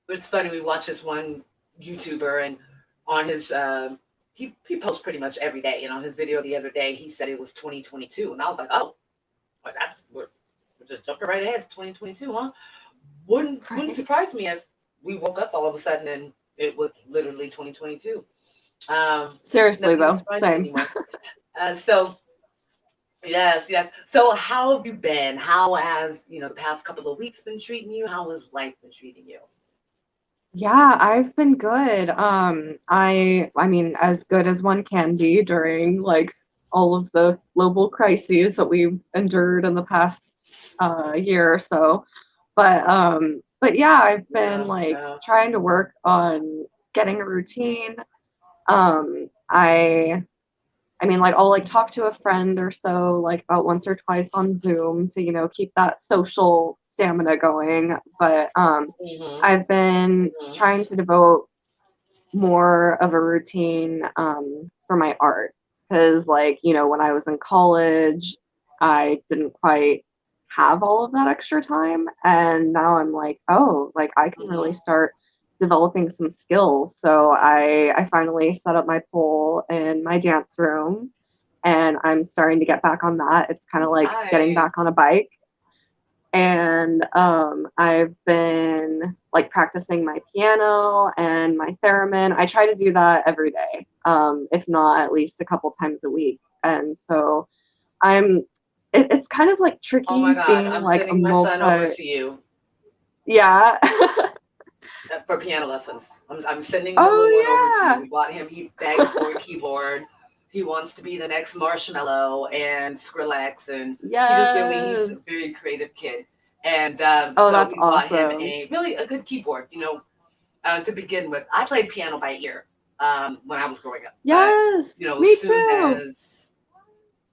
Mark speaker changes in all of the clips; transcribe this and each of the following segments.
Speaker 1: it's funny. We watch this one YouTuber, and on his he posts pretty much every day. And on his video the other day, he said it was 2022, and I was like, oh, well, we're just jumping right ahead to 2022, huh? Wouldn't
Speaker 2: Right.
Speaker 1: surprise me if we woke up all of a sudden and it was literally 2022.
Speaker 2: Seriously,
Speaker 1: Never even
Speaker 2: though,
Speaker 1: surprised me
Speaker 2: same.
Speaker 1: anymore. So yes, yes. So how have you been? How has the past couple of weeks been treating you? How has life been treating you?
Speaker 2: Yeah, I've been good. I mean, as good as one can be during like all of the global crises that we've endured in the past year or so. But yeah, I've been
Speaker 1: Yeah,
Speaker 2: like
Speaker 1: yeah.
Speaker 2: trying to work on getting a routine. Um, I I mean, like I'll like talk to a friend or so like about once or twice on Zoom to, keep that social stamina going. But
Speaker 1: Mhm.
Speaker 2: I've been
Speaker 1: Mhm.
Speaker 2: trying to devote more of a routine for my art because like, when I was in college, I didn't quite have all of that extra time, and now I'm like, oh, like I can really
Speaker 1: Mhm.
Speaker 2: start developing some skills. So I finally set up my pole in my dance room, and I'm starting to get back on that. It's kind of like getting back
Speaker 1: Nice.
Speaker 2: on a bike. And I've been like practicing my piano and my theremin. I try to do that every day, if not at least a couple times a week. And so I'm, it's kind of like
Speaker 1: Oh my
Speaker 2: tricky
Speaker 1: God,
Speaker 2: being
Speaker 1: I'm
Speaker 2: like a
Speaker 1: sending my son over
Speaker 2: multi,
Speaker 1: to you
Speaker 2: yeah.
Speaker 1: for piano lessons. I'm sending the little one over to you.
Speaker 2: Oh
Speaker 1: We bought him. He begged for a keyboard. He wants to be the next Marshmallow and Skrillex, and he's
Speaker 2: yeah.
Speaker 1: a
Speaker 2: Yes.
Speaker 1: very creative kid. And
Speaker 2: Oh,
Speaker 1: so
Speaker 2: that's
Speaker 1: we bought him
Speaker 2: awesome.
Speaker 1: a good keyboard. To begin with, I played piano by ear when I was growing up, but
Speaker 2: Yes.
Speaker 1: as
Speaker 2: Me
Speaker 1: soon
Speaker 2: too.
Speaker 1: as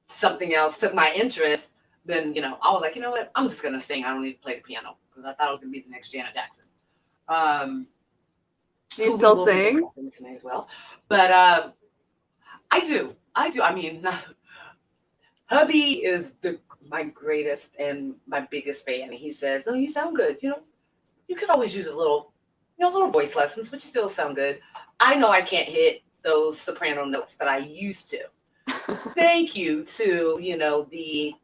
Speaker 1: something else took my interest, then I was like, you know what, I'm just gonna sing. I don't need to play the piano because I thought I was gonna be the next Janet Jackson. Um,
Speaker 2: Do you
Speaker 1: who we
Speaker 2: still
Speaker 1: will be
Speaker 2: sing?
Speaker 1: discussing tonight as well. But I do. I mean, hubby is the my greatest and my biggest fan. He says, "Oh, you sound good. You could always use little voice lessons, but you still sound good." I know I can't hit those soprano notes that I used to. Thank you to the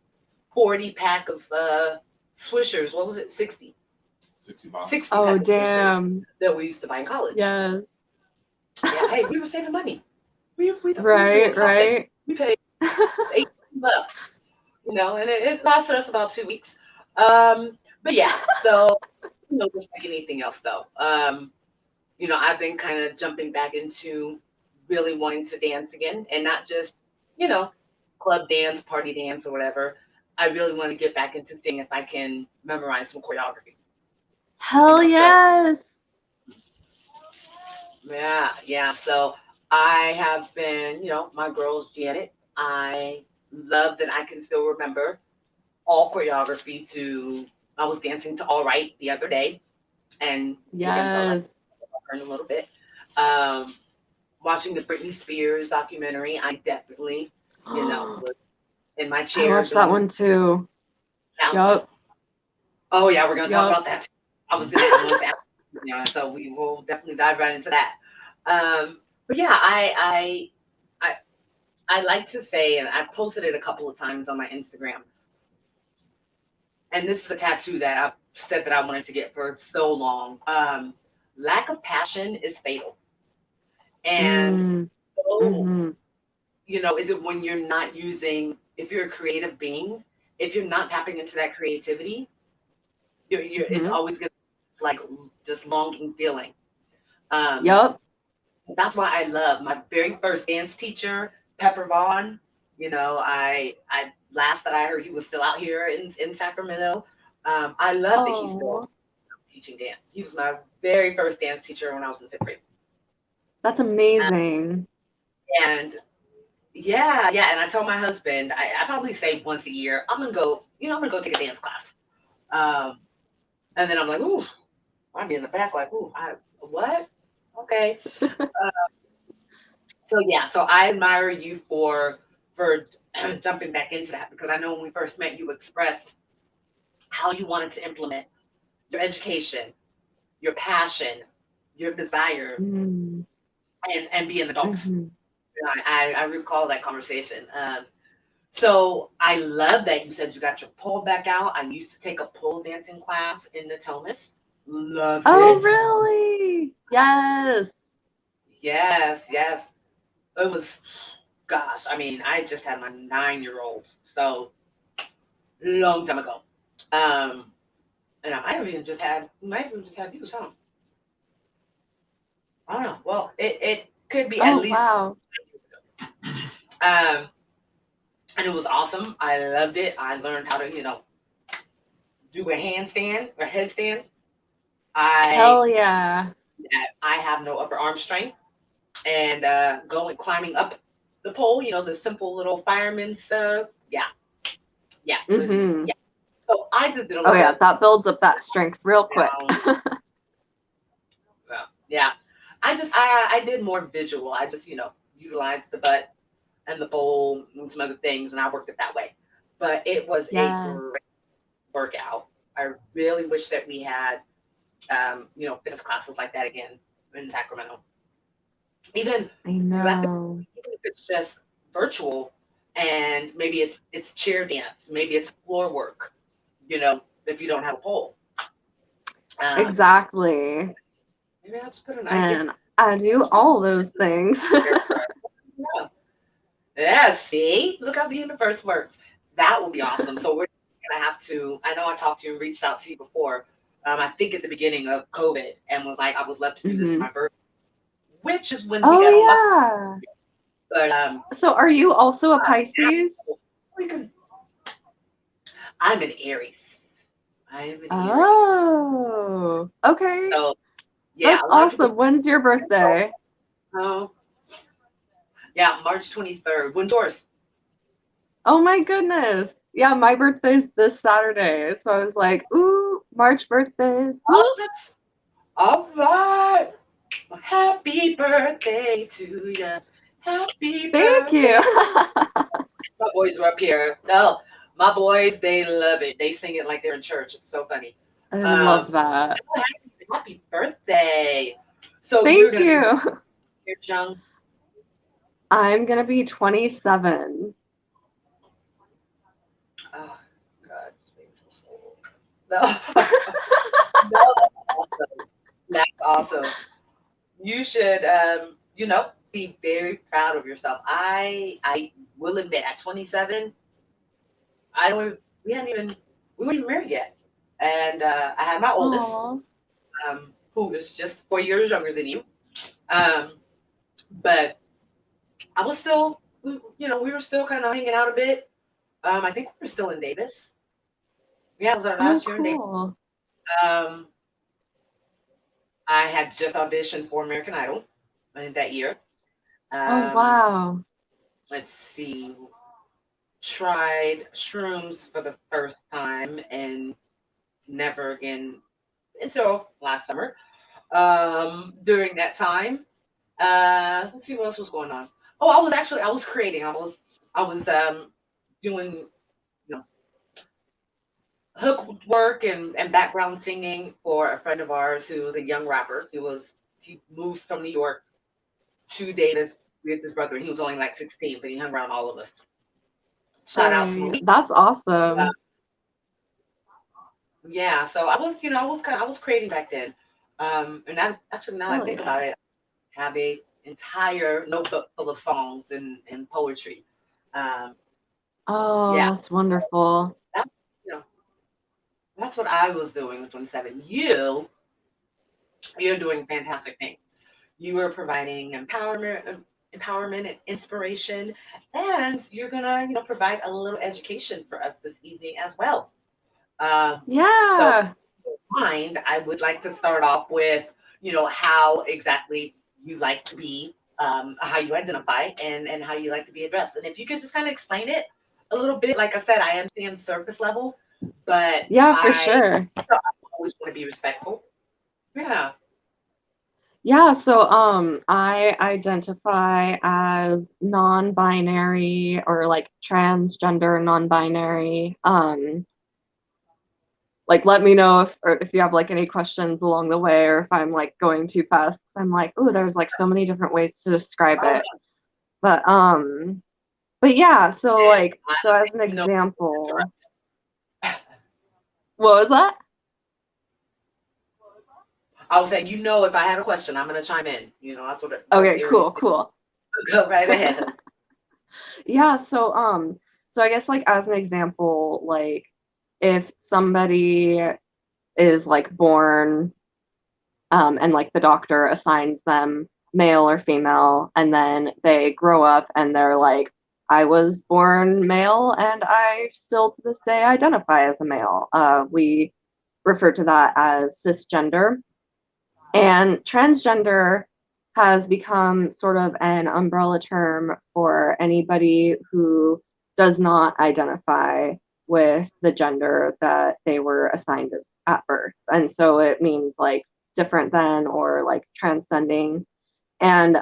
Speaker 1: 40 pack of Swishers. What was it? 60
Speaker 2: Oh,
Speaker 1: pack of Swishers
Speaker 2: damn.
Speaker 1: that we used to buy in college.
Speaker 2: Yes.
Speaker 1: Yeah, hey, we were saving money. We were doing
Speaker 2: Right,
Speaker 1: something.
Speaker 2: right.
Speaker 1: We paid $18, and it lasted us about 2 weeks. But yeah, so just like anything else though. I've been kind of jumping back into really wanting to dance again, and not just you know club dance, party dance, or whatever. I really want to get back into seeing if I can memorize some choreography.
Speaker 2: Hell
Speaker 1: So
Speaker 2: yes.
Speaker 1: yeah, yeah. So I have been, my girl's Janet. I love that I can still remember all choreography to. I was dancing to All Right the other day, and we'll get into all that
Speaker 2: Yes.
Speaker 1: in a little bit. Um, Watching the Britney Spears documentary, I definitely, was in my
Speaker 2: I
Speaker 1: chair
Speaker 2: watched that
Speaker 1: doing the
Speaker 2: one too.
Speaker 1: counts.
Speaker 2: Yup.
Speaker 1: Oh yeah, we're gonna talk
Speaker 2: Yup.
Speaker 1: about that. Too. I want to ask, so we will definitely dive right into that. But yeah, I I like to say, and I've posted it a couple of times on my Instagram, and this is a tattoo that I've said that I wanted to get for so long. Lack of passion is fatal. And
Speaker 2: Mm.
Speaker 1: so,
Speaker 2: Mm-hmm.
Speaker 1: is it when you're not using, if you're a creative being, if you're not tapping into that creativity, it's
Speaker 2: Mm-hmm.
Speaker 1: always going to, it's like this longing feeling. Um,
Speaker 2: Yup.
Speaker 1: that's why I love my very first dance teacher, Pepper Vaughn. I last that I heard he was still out here in Sacramento. I love that he's still
Speaker 2: Oh,
Speaker 1: teaching dance. He was my very first dance teacher when I was in fifth grade.
Speaker 2: that's
Speaker 1: Uh,
Speaker 2: amazing.
Speaker 1: and yeah, yeah. And I told my husband, I probably say once a year, I'm gonna go take a dance class. Um, and then I'm like, ooh, I'd be in the back like, ooh, what? Okay. So yeah, so I admire you for jumping back into that because I know when we first met, you expressed how you wanted to implement your education your passion, your desire,
Speaker 2: Mm,
Speaker 1: and be an adult.
Speaker 2: mhm.
Speaker 1: I recall that conversation. So I love that you said you got your pole back out. I used to take a pole dancing class in the Thomas. Loved
Speaker 2: Oh,
Speaker 1: it.
Speaker 2: really? Yes.
Speaker 1: Yes, yes. It was, gosh, I mean, I just had my 9-year-old. So long time ago. Um, and I might have even just had, might have even just had you, so I don't know. Well, it could be at
Speaker 2: Oh,
Speaker 1: least
Speaker 2: wow.
Speaker 1: um, and it was awesome. I loved it. I learned how to, do a handstand or headstand. I
Speaker 2: Hell yeah.
Speaker 1: I have no upper arm strength, and going climbing up the pole, the simple little fireman's yeah, yeah,
Speaker 2: Hmm.
Speaker 1: yeah. So I just did a
Speaker 2: Oh,
Speaker 1: lot
Speaker 2: yeah.
Speaker 1: of
Speaker 2: That builds up that strength real quick.
Speaker 1: down. Yeah. I did more visual. I just utilized the butt and the bowl and some other things, and I worked it that way. But it was a
Speaker 2: Yeah,
Speaker 1: great workout. I really wish that we had fitness classes like that again in Sacramento. Even
Speaker 2: I
Speaker 1: because I think
Speaker 2: know.
Speaker 1: even if it's just virtual and maybe it's chair dance, maybe it's floor work, if you don't have a pole. Um,
Speaker 2: Exactly.
Speaker 1: maybe I'll just put an idea
Speaker 2: And I do all those things.
Speaker 1: there for us. Yeah. Yeah, see? Look how the universe works. That will be awesome. So we're gonna have to. I know I talked to you and reached out to you before. I think at the beginning of COVID, and was like, I would love to do this for
Speaker 2: Hmm.
Speaker 1: my birthday, which is when we
Speaker 2: Oh,
Speaker 1: got on lock.
Speaker 2: yeah.
Speaker 1: But
Speaker 2: So are you also a
Speaker 1: now
Speaker 2: Pisces?
Speaker 1: we can. I'm an Aries. I am an Aries.
Speaker 2: Oh, okay.
Speaker 1: So yeah,
Speaker 2: That's
Speaker 1: a lot of people.
Speaker 2: awesome. When's your birthday?
Speaker 1: Oh, yeah, March 23rd. When Taurus.
Speaker 2: Oh my goodness. Yeah, my birthday's this Saturday. So I was like, ooh, March birthdays. Woo.
Speaker 1: Oh, that's all right. Happy birthday to you. Happy
Speaker 2: Thank you.
Speaker 1: birthday. My boys were up here. No, my boys, they love it. They sing it like they're in church. It's so funny.
Speaker 2: I love
Speaker 1: Um,
Speaker 2: that.
Speaker 1: happy birthday. So you're
Speaker 2: Thank
Speaker 1: going to be
Speaker 2: you.
Speaker 1: here, young.
Speaker 2: I'm gonna be 27.
Speaker 1: Oh, God. No, no, that's awesome. That's awesome. You should, be very proud of yourself. I will admit, at 27, I don't. We hadn't even. We weren't even married yet, and I had my oldest,
Speaker 2: Aw.
Speaker 1: who is just 4 years younger than you. Um, but I was still, we were still kind of hanging out a bit. I think we were still in Davis. Yeah, it was our
Speaker 2: Oh,
Speaker 1: last year in Davis.
Speaker 2: cool.
Speaker 1: Um, I had just auditioned for American Idol in that year.
Speaker 2: Oh,
Speaker 1: Um,
Speaker 2: wow.
Speaker 1: let's see, tried shrooms for the first time and never again until last summer. During that time, let's see what else was going on. Oh, I was creating. I was doing hook work and background singing for a friend of ours who was a young rapper. He moved from New York to Davis with his brother. He was only like 16, but he hung around all of us. Shout out to
Speaker 2: Dang,
Speaker 1: Malik.
Speaker 2: that's
Speaker 1: Uh,
Speaker 2: awesome.
Speaker 1: yeah, so I was creating back then. And actually now I
Speaker 2: Hell
Speaker 1: think
Speaker 2: yeah.
Speaker 1: about it, I have a entire notebook full of songs and poetry. Um,
Speaker 2: Oh,
Speaker 1: yeah,
Speaker 2: that's wonderful.
Speaker 1: that's you know that's what I was doing with 27. You're doing fantastic things. You are providing empowerment and inspiration, and you're gonna provide a little education for us this evening as well. Um, so
Speaker 2: Yeah.
Speaker 1: mind, I would like to start off with, how exactly you like to be, how you identify, and how you like to be addressed. And if you could just kind of explain it a little bit, like I said, I understand surface level, but
Speaker 2: Yeah, for
Speaker 1: I
Speaker 2: sure.
Speaker 1: always want to be respectful. Yeah.
Speaker 2: Yeah, so I identify as non-binary or like transgender non-binary. like let me know if you have like any questions along the way, or if I'm like going too fast. 'Cause I'm like, oh, there's like so many different ways to describe
Speaker 1: Oh,
Speaker 2: it. But yeah, so
Speaker 1: yeah,
Speaker 2: like
Speaker 1: I
Speaker 2: so as an
Speaker 1: don't know.
Speaker 2: example, what was that?
Speaker 1: I was saying, if I have a question, I'm gonna chime in. That's what us
Speaker 2: Okay,
Speaker 1: Aries do.
Speaker 2: cool.
Speaker 1: Go right ahead.
Speaker 2: Yeah, so I guess like as an example, like if somebody is like born and like the doctor assigns them male or female, and then they grow up and they're like, I was born male and I still to this day identify as a male. We refer to that as cisgender. And transgender has become sort of an umbrella term for anybody who does not identify with the gender that they were assigned at birth. And so it means like different than or like transcending. And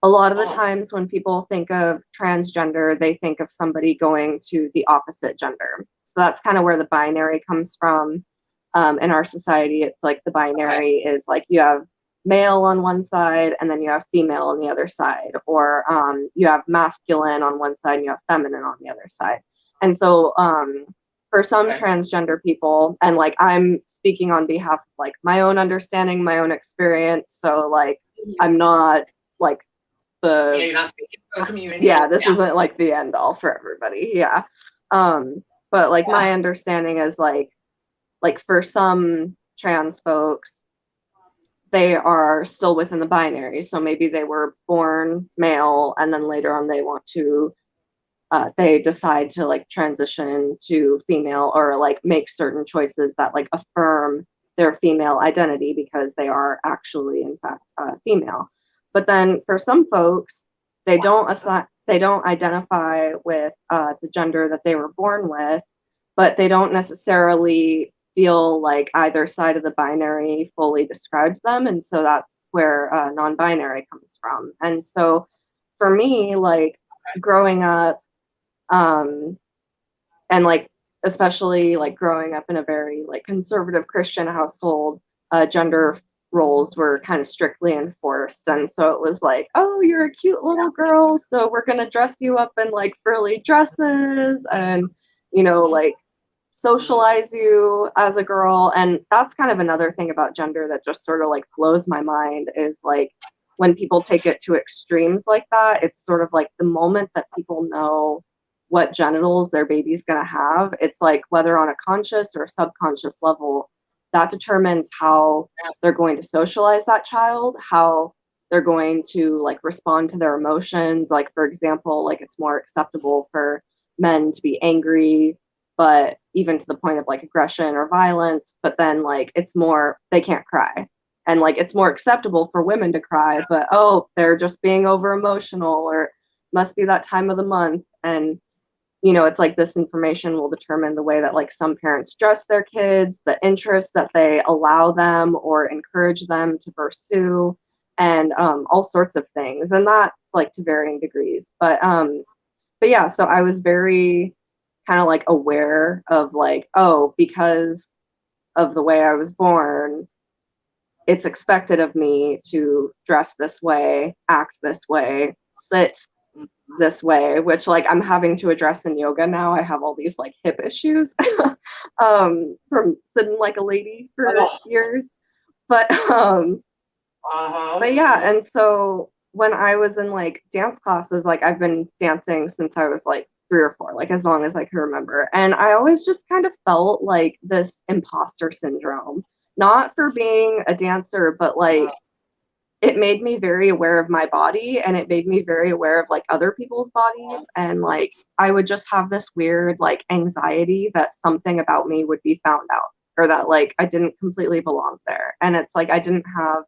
Speaker 2: a lot of the
Speaker 1: Oh,
Speaker 2: times when people think of transgender, they think of somebody going to the opposite gender. So that's kind of where the binary comes from. In our society, it's like the
Speaker 1: okay.
Speaker 2: binary is like you have male on one side and then you have female on the other side, or you have masculine on one side and you have feminine on the other side. And so for some
Speaker 1: Okay.
Speaker 2: transgender people, and like I'm speaking on behalf of like my own understanding, my own experience, so like
Speaker 1: Mhm.
Speaker 2: I'm not like
Speaker 1: Yeah,
Speaker 2: the
Speaker 1: you're not speaking for the community.
Speaker 2: yeah, this
Speaker 1: Yeah.
Speaker 2: isn't like the end all for everybody. Yeah. But like
Speaker 1: Yeah.
Speaker 2: my understanding is like for some trans folks, they are still within the binary. So maybe they were born male and then later on they want to they decide to like transition to female, or like make certain choices that like affirm their female identity because they are actually in fact female. But then for some folks, they don't identify with the gender that they were born with, but they don't necessarily feel like either side of the binary fully describes them, and so that's where non-binary comes from. And so for me, like growing up, um, and like especially like growing up in a very like conservative Christian household, gender roles were kind of strictly enforced, and so it was like, oh, you're a cute little girl, so we're gonna dress you up in like frilly dresses and like socialize you as a girl. And that's kind of another thing about gender that just sort of like blows my mind, is like when people take it to extremes like that, it's sort of like the moment that people know what genitals their baby's going to have, it's like whether on a conscious or subconscious level, that determines how they're going to socialize that child, how they're going to like respond to their emotions. Like for example, like it's more acceptable for men to be angry, but even to the point of like aggression or violence, but then like it's more they can't cry. And like it's more acceptable for women to cry, but oh, they're just being over emotional, or must be that time of the month. And it's like this information will determine the way that like some parents dress their kids, the interests that they allow them or encourage them to pursue, and all sorts of things. And that's like to varying degrees. But yeah, so I was very kind of like aware of like, oh, because of the way I was born, it's expected of me to dress this way, act this way, sit this way, which like I'm having to address in yoga now. I have all these like hip issues from sitting like a lady for
Speaker 1: Oh,
Speaker 2: years. But um
Speaker 1: uh-huh.
Speaker 2: but yeah, and so when I was in like dance classes, like I've been dancing since I was like 3 or 4, like as long as I can remember. And I always just kind of felt like this imposter syndrome, not for being a dancer, but like it made me very aware of my body, and it made me very aware of like other people's bodies. And like I would just have this weird like anxiety that something about me would be found out, or that like I didn't completely belong there. And it's like I didn't have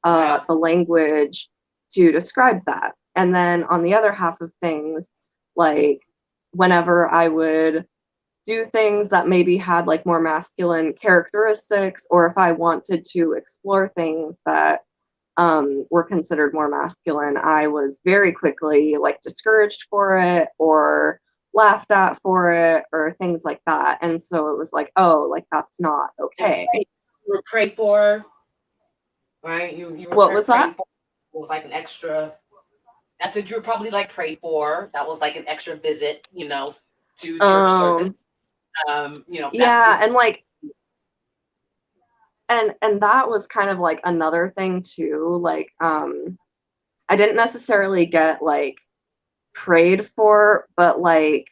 Speaker 1: Yeah.
Speaker 2: the language to describe that. And then on the other half of things, like whenever I would do things that maybe had like more masculine characteristics, or if I wanted to explore things that were considered more masculine, I was very quickly like discouraged for it, or laughed at for it or things like that. And so it was like, oh, like that's not okay.
Speaker 1: You were prayed for, right? You were
Speaker 2: What was
Speaker 1: prayed
Speaker 2: that?
Speaker 1: for. It was like an extra. I said you were probably like prayed for. That was like an extra visit, to church service.
Speaker 2: Yeah, and like and that was kind of like another thing too. Like I didn't necessarily get like prayed for, but like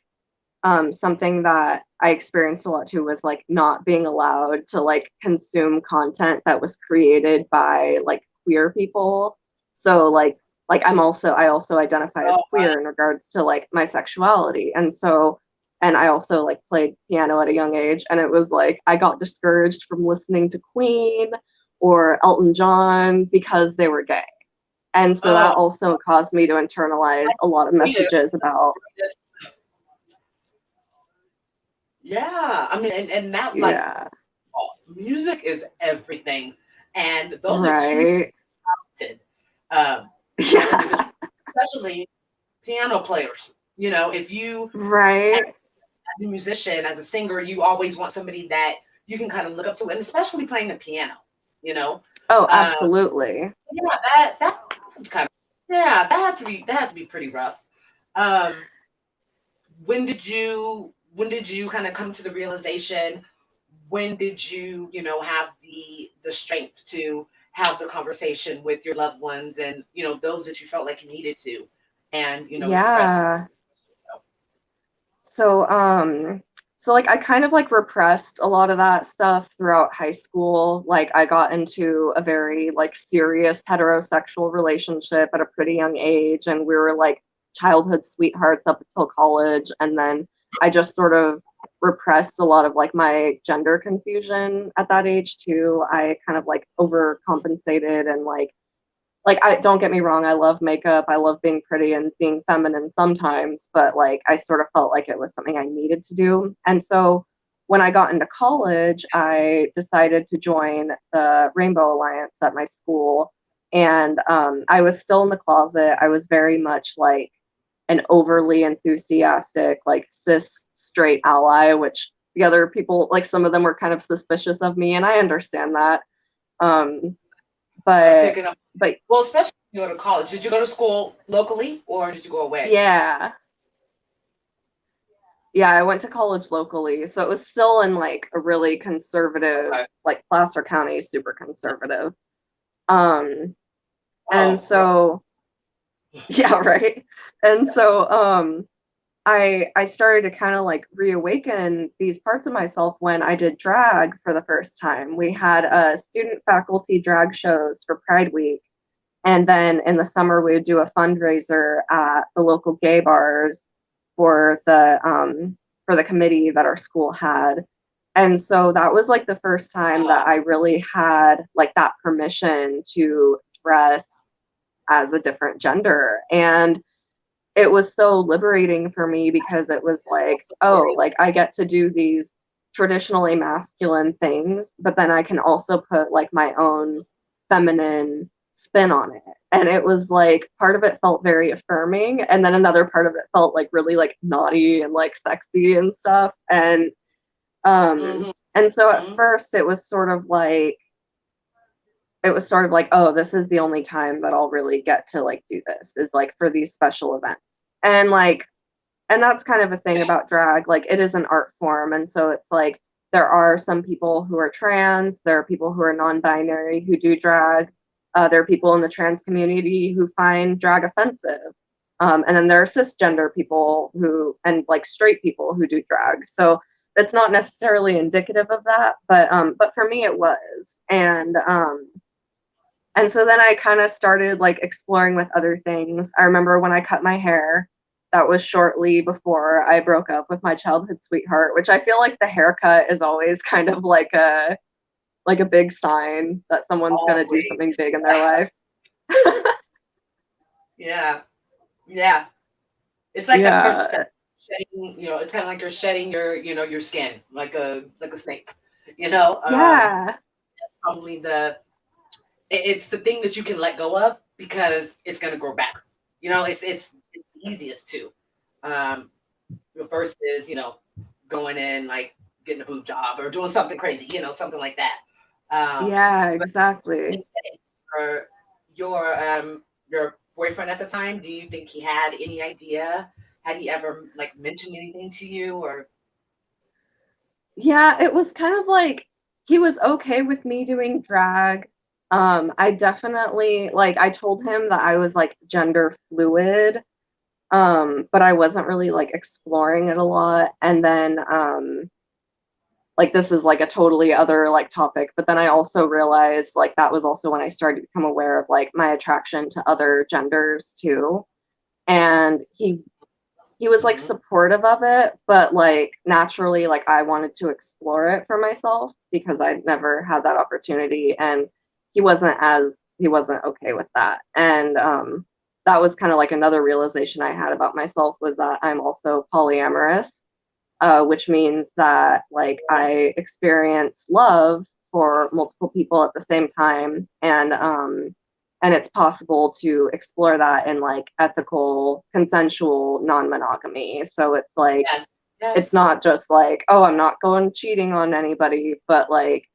Speaker 2: something that I experienced a lot too was like not being allowed to like consume content that was created by like queer people. So like I also identify as queer in regards to like my sexuality. And I also like played piano at a young age, and it was like I got discouraged from listening to Queen or Elton John because they were gay. And so that also caused me to internalize a lot of messages about.
Speaker 1: Yeah, I mean, and that like music is everything, and those are
Speaker 2: right.
Speaker 1: talented,
Speaker 2: Yeah.
Speaker 1: especially piano players. If you
Speaker 2: Right.
Speaker 1: as a musician, as a singer, you always want somebody that you can kind of look up to, and especially playing the piano.
Speaker 2: Oh, absolutely.
Speaker 1: Yeah, that kind of that had to be pretty rough. When did you kind of come to the realization? When did you have the strength to have the conversation with your loved ones and those that you felt like you needed to, and express yourself?
Speaker 2: So like I kind of like repressed a lot of that stuff throughout high school. Like I got into a very like serious heterosexual relationship at a pretty young age, and we were like childhood sweethearts up until college. And then I just sort of repressed a lot of like my gender confusion at that age too. I kind of like overcompensated and like I don't get me wrong, I love makeup, I love being pretty and being feminine sometimes, but like I sort of felt like it was something I needed to do. And so when I got into college, I decided to join the Rainbow Alliance at my school. And I was still in the closet. I was very much like an overly enthusiastic, like cis straight ally, which the other people, like some of them were kind of suspicious of me, and I understand that. But
Speaker 1: well, especially if you go to college. Did you go to school locally or did you go away?
Speaker 2: Yeah, I went to college locally, so it was still in like a really conservative, like Placer County is super conservative. And so yeah, right. And so I started to kind of like reawaken these parts of myself when I did drag for the first time. We had student faculty drag shows for Pride Week. And then in the summer, we would do a fundraiser at the local gay bars for the committee that our school had. And so that was like the first time that I really had like that permission to dress as a different gender. And it was so liberating for me because it was like, oh, like I get to do these traditionally masculine things, but then I can also put like my own feminine spin on it. And it was like part of it felt very affirming, and then another part of it felt like really like naughty and like sexy and stuff. And so at first it was sort of like oh, this is the only time that I'll really get to like do this, is like for these special events. And that's kind of a thing about drag, like it is an art form. And so it's like there are some people who are trans, there are people who are non-binary who do drag, there are people in the trans community who find drag offensive, and then there are cisgender people who, and like straight people who do drag. So it's not necessarily indicative of that, but for me it was. And so then I kind of started like exploring with other things. I remember when I cut my hair, that was shortly before I broke up with my childhood sweetheart, which I feel like the haircut is always kind of like a big sign that someone's going to do something big in their life.
Speaker 1: Yeah. It's like the first step, shedding, it's kind of like you're shedding your skin like a snake,
Speaker 2: Yeah.
Speaker 1: Probably it's the thing that you can let go of because it's going to grow back. It's the easiest to. versus, going in like getting a boob job or doing something crazy, something like that.
Speaker 2: Yeah,
Speaker 1: But
Speaker 2: exactly.
Speaker 1: for your boyfriend at the time, do you think he had any idea? Had he ever like mentioned anything to you or?
Speaker 2: Yeah, it was kind of like he was okay with me doing drag. I definitely like I told him that I was like gender fluid, but I wasn't really like exploring it a lot. And then like this is like a totally other like topic, but then I also realized like that was also when I started to become aware of like my attraction to other genders too. And he was like
Speaker 1: Mhm.
Speaker 2: supportive of it, but like naturally like I wanted to explore it for myself because I'd never had that opportunity, and he wasn't okay with that. And that was kind of like another realization I had about myself, was that I'm also polyamorous, which means that like I experience love for multiple people at the same time, and it's possible to explore that in like ethical, consensual non-monogamy. So it's like
Speaker 1: Yes,
Speaker 2: it's
Speaker 1: yes.
Speaker 2: not just like, oh, I'm not going cheating on anybody, but like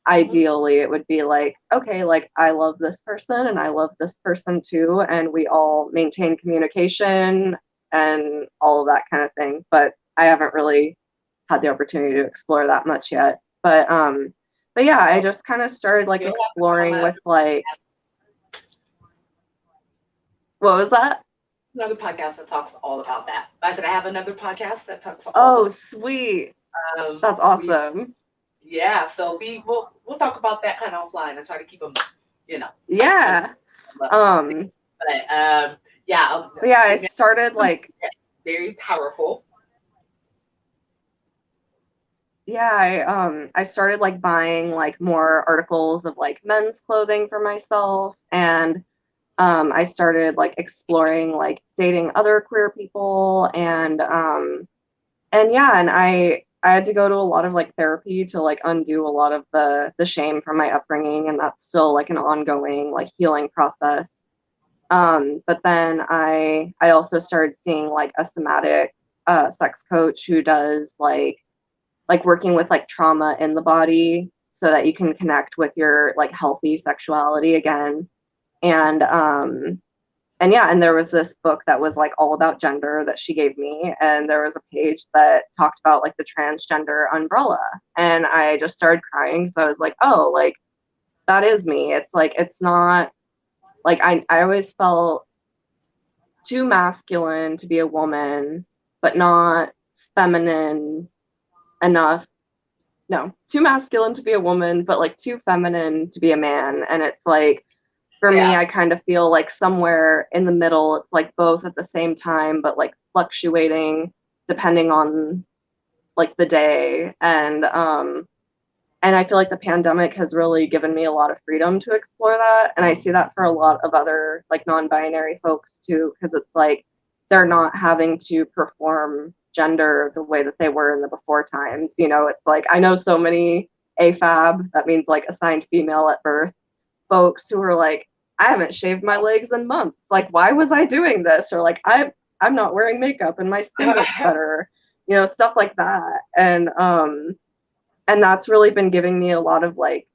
Speaker 1: Mhm.
Speaker 2: ideally it would be like, okay, like I love this person and I love this person too, and we all maintain communication and all of that kind of thing. But I haven't really had the opportunity to explore that much yet. But yeah, I
Speaker 1: Well,
Speaker 2: just kind of started like
Speaker 1: you'll have to come on
Speaker 2: exploring
Speaker 1: my
Speaker 2: with like, what was that?
Speaker 1: another podcast that talks all about that. I said I have another podcast that talks all
Speaker 2: Oh,
Speaker 1: about.
Speaker 2: sweet.
Speaker 1: Um,
Speaker 2: That's
Speaker 1: we
Speaker 2: awesome.
Speaker 1: Yeah, so we'll talk about that kind of offline and try to keep them, you know, you know,
Speaker 2: Yeah.
Speaker 1: but
Speaker 2: Um,
Speaker 1: yeah,
Speaker 2: but yeah, I
Speaker 1: it
Speaker 2: started like,
Speaker 1: very powerful.
Speaker 2: yeah, I started like buying like more articles of like men's clothing for myself, and I started like exploring like dating other queer people, and yeah, and I had to go to a lot of like therapy to like undo a lot of the shame from my upbringing, and that's still like an ongoing like healing process. But then I also started seeing like a somatic sex coach who does like working with like trauma in the body so that you can connect with your like healthy sexuality again. And and yeah, and there was this book that was like all about gender that she gave me, and there was a page that talked about like the transgender umbrella, and I just started crying because I was like, oh, like that is me. It's like it's not like I always felt too masculine to be a woman, but not feminine enough. No, too masculine to be a woman, but like too feminine to be a man. And it's like, for me,
Speaker 1: Yeah,
Speaker 2: I kind of feel like somewhere in the middle, it's like both at the same time, but like fluctuating depending on like the day. And I feel like the pandemic has really given me a lot of freedom to explore that. And I see that for a lot of other like non-binary folks too, because it's like they're not having to perform gender the way that they were in the before times. You know, it's like I know so many AFAB, that means like assigned female at birth, folks who are like, I haven't shaved my legs in months. Like, why was I doing this? Or like, I'm not wearing makeup and my skin looks better, you know, stuff like that. And that's really been giving me a lot of like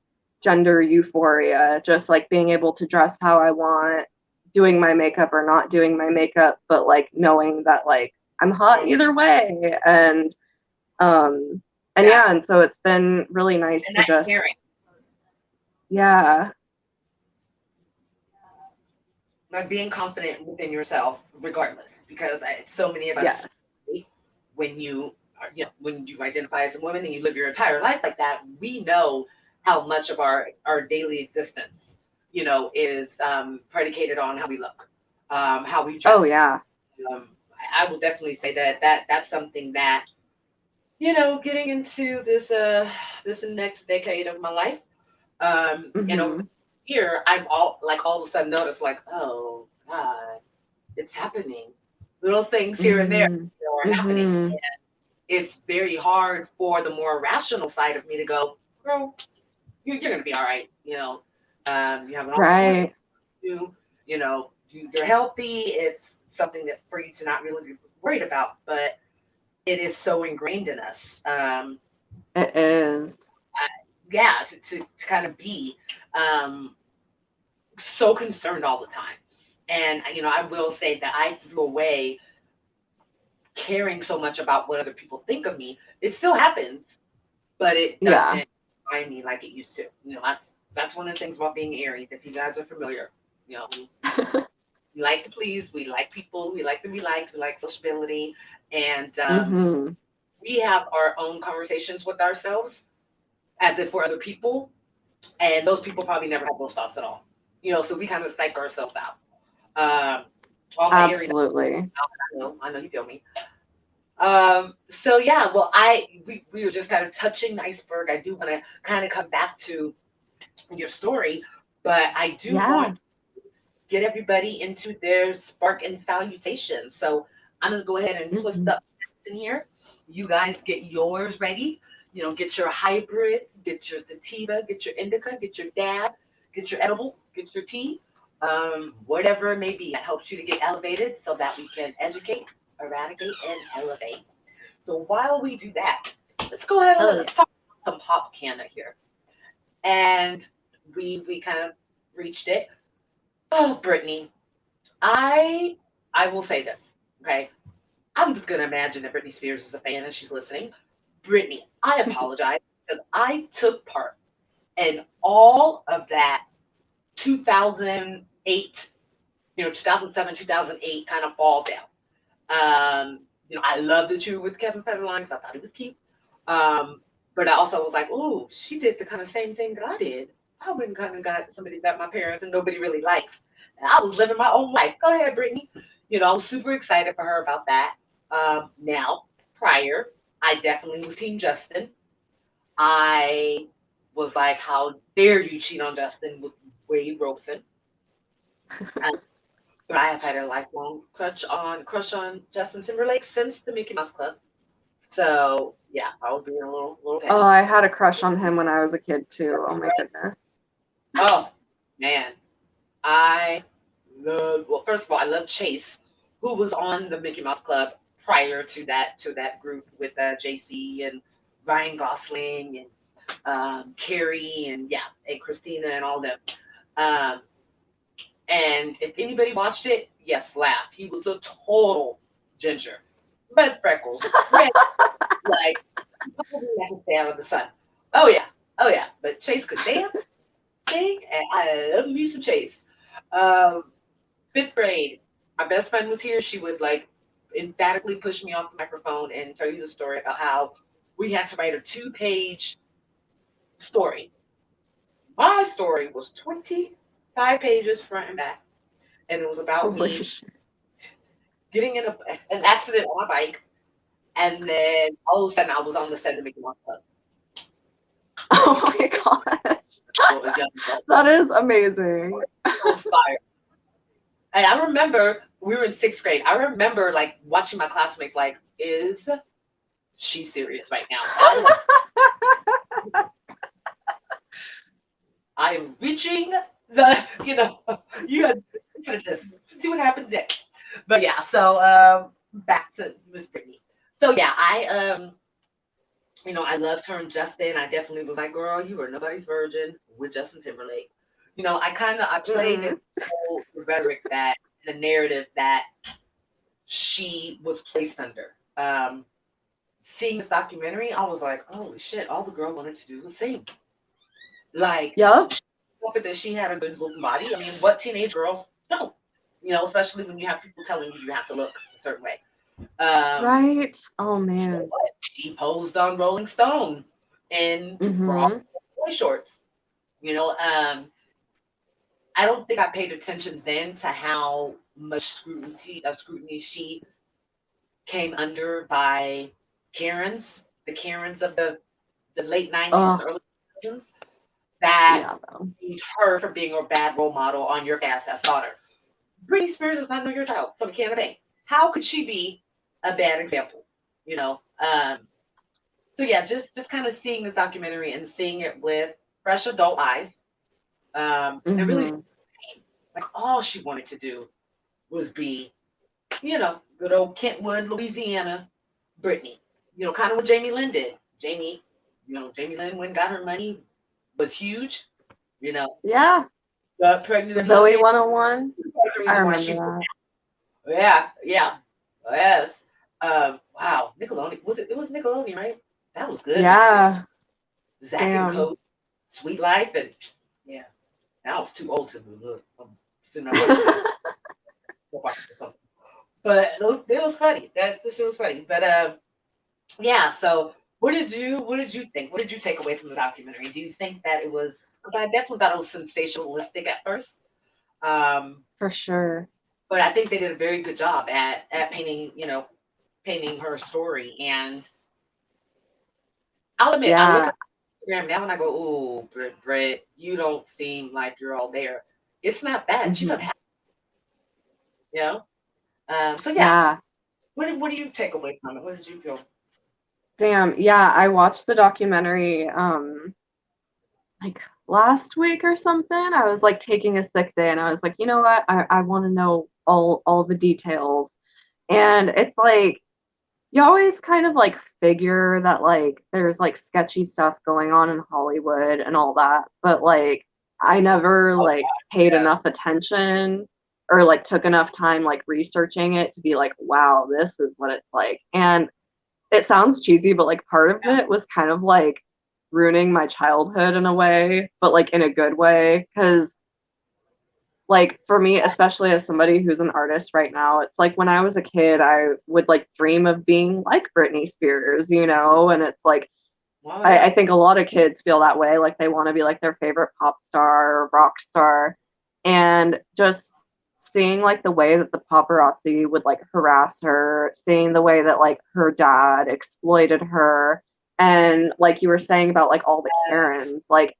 Speaker 2: gender euphoria, just like being able to dress how I want, doing my makeup or not doing my makeup, but like knowing that like I'm hot either way. Um and
Speaker 1: yeah,
Speaker 2: yeah, and so it's been really nice
Speaker 1: and
Speaker 2: to
Speaker 1: that caring,
Speaker 2: just, yeah,
Speaker 1: like being confident within yourself, regardless, because so many of us,
Speaker 2: yes.
Speaker 1: when when you identify as a woman and you live your entire life like that, we know how much of our daily existence, is predicated on how we look, how we
Speaker 2: Oh
Speaker 1: dress.
Speaker 2: yeah.
Speaker 1: Um, I will definitely say that's something that, getting into this next decade of my life, and over
Speaker 2: Hmm.
Speaker 1: here, I'm all of a sudden noticed like, oh God, it's happening. Little things here and there,
Speaker 2: Hmm.
Speaker 1: are happening.
Speaker 2: Hmm.
Speaker 1: It's very hard for the more rational side of me to go, girl, you're going to be all right. You have an awesome
Speaker 2: Right.
Speaker 1: you, you're healthy. It's something that for you to not really be worried about. But it is so ingrained in us.
Speaker 2: It is.
Speaker 1: Yeah, to kind of be so concerned all the time. And I will say that I threw away caring so much about what other people think of me. It still happens, but it
Speaker 2: Yeah.
Speaker 1: doesn't define me like it used to. That's one of the things about being Aries. If you guys are familiar, we like to please, we like people, we like to be liked, we like sociability, and
Speaker 2: Mm-hmm.
Speaker 1: we have our own conversations with ourselves as if we're other people, and those people probably never have those thoughts at all. So we kind of psych ourselves out. All my Aries,
Speaker 2: Absolutely.
Speaker 1: I know you feel me. So yeah, well, we were just kind of touching the iceberg. I do want to kind of come back to your story, but I do want to get everybody into their spark and salutation. So I'm gonna go ahead and twist up in here. You guys get yours ready. Get your hybrid, get your sativa, get your indica, get your dab, get your edible, get your tea, whatever it may be that helps you to get elevated so that we can educate, eradicate, and elevate. So while we do that, let's go ahead and let's talk about some pop canna here. And we kind of reached it. Oh, Brittney, I will say this, okay? I'm just gonna imagine that Britney Spears is a fan and she's listening. Brittney, I apologize because I took part in all of that 2008, 2007, 2008 kind of fall down. I love that you were with Kevin Federline because I thought it was cute. But I also was like, oh, she did the kind of same thing that I did. I went and kind of got somebody that my parents and nobody really likes. And I was living my own life. Go ahead, Brittney. I was super excited for her about that. Now, prior, I definitely was Team Justin. I was like, how dare you cheat on Justin with Wade Robeson? But I have had a lifelong crush on Justin Timberlake since the Mickey Mouse Club. So yeah, I was being a little petty.
Speaker 2: Oh, I had a crush on him when I was a kid too. Oh my goodness.
Speaker 1: Oh man, first of all, I love Chase, who was on the Mickey Mouse Club prior to that group with JC and Ryan Gosling and Carrie and Christina and all them. And if anybody watched it, yes, laugh. He was a total ginger, red freckles, red, like probably had to stay out of the sun. Oh yeah. But Chase could dance, sing, and I love me some Chase. 5th grade, my best friend was here. She would emphatically push me off the microphone and tell you the story about how we had to write a 2-page story. My story was 25 pages front and back, and it was about me getting in an accident on my bike, and then all of a sudden I was on the set of Mickey Mouse Club.
Speaker 2: Oh my gosh. That is amazing.
Speaker 1: It was fire. And I remember we were in 6th grade. I remember watching my classmates is she serious right now? I am reaching the, you guys consider this. See what happens next. But yeah, so back to Miss Brittney. So yeah, I loved her and Justin. I definitely was like, girl, you are nobody's virgin with Justin Timberlake. I played the whole rhetoric that the narrative that she was placed under. Seeing this documentary, I was like, holy shit, all the girl wanted to do was sing.
Speaker 2: Yep.
Speaker 1: That she had a good looking body. I mean, what teenage girls don't? Especially when you have people telling you have to look a certain way.
Speaker 2: Right. Oh man.
Speaker 1: So she posed on Rolling Stone in boy shorts. I don't think I paid attention then to how much scrutiny she came under by Karens, the Karens of the late 90s, early 2000s, that used her for being a bad role model on your fast-ass daughter. Britney Spears does not know your child from a can of paint. How could she be a bad example? So yeah, just kind of seeing this documentary and seeing it with fresh adult eyes, and really all she wanted to do was be, good old Kentwood, Louisiana, Brittney. Kind of what Jamie Lynn did. Jamie Lynn went and got her money, was huge.
Speaker 2: Yeah.
Speaker 1: Got pregnant and
Speaker 2: Zoe
Speaker 1: pregnant.
Speaker 2: 101.
Speaker 1: The
Speaker 2: I
Speaker 1: reason why
Speaker 2: remember
Speaker 1: she.
Speaker 2: that.
Speaker 1: Yeah, yeah, yes. Wow, Nickelodeon. It was Nickelodeon, right? That was good.
Speaker 2: Yeah.
Speaker 1: Zach and
Speaker 2: Damn.
Speaker 1: Cody, Sweet Life, and yeah. Now I was too old to look. I'm sitting there watching that. But it was funny. This shit was funny. But yeah. So what did you think? What did you take away from the documentary? Do you think that it was? Because I definitely thought it was sensationalistic at first.
Speaker 2: For sure.
Speaker 1: But I think they did a very good job at painting, painting her story. And I'll admit, I look
Speaker 2: Yeah.
Speaker 1: at Instagram now and I go, "Oh, Britt, you don't seem like you're all there." It's not that she's unhappy, you know. So yeah,
Speaker 2: Yeah.
Speaker 1: what do you take away from it? What did you feel?
Speaker 2: Damn. Yeah, I watched the documentary like last week or something. I was like taking a sick day and I was like, you know what? I want to know all the details. And it's like you always kind of like figure that like there's like sketchy stuff going on in Hollywood and all that, but like I never
Speaker 1: Oh
Speaker 2: like paid
Speaker 1: yes,
Speaker 2: enough attention or like took enough time like researching it to be like, wow, this is what it's like. And it sounds cheesy, but like part of
Speaker 1: yeah,
Speaker 2: it was kind of like ruining my childhood in a way, but like in a good way. Cause like for me, especially as somebody who's an artist right now, it's like when I was a kid, I would like dream of being like Britney Spears, and it's like
Speaker 1: well,
Speaker 2: I
Speaker 1: yeah,
Speaker 2: think a lot of kids feel that way, like they want to be like their favorite pop star or rock star. And just seeing like the way that the paparazzi would like harass her, seeing the way that like her dad exploited her, and like you were saying about like all the
Speaker 1: yes,
Speaker 2: Karens, like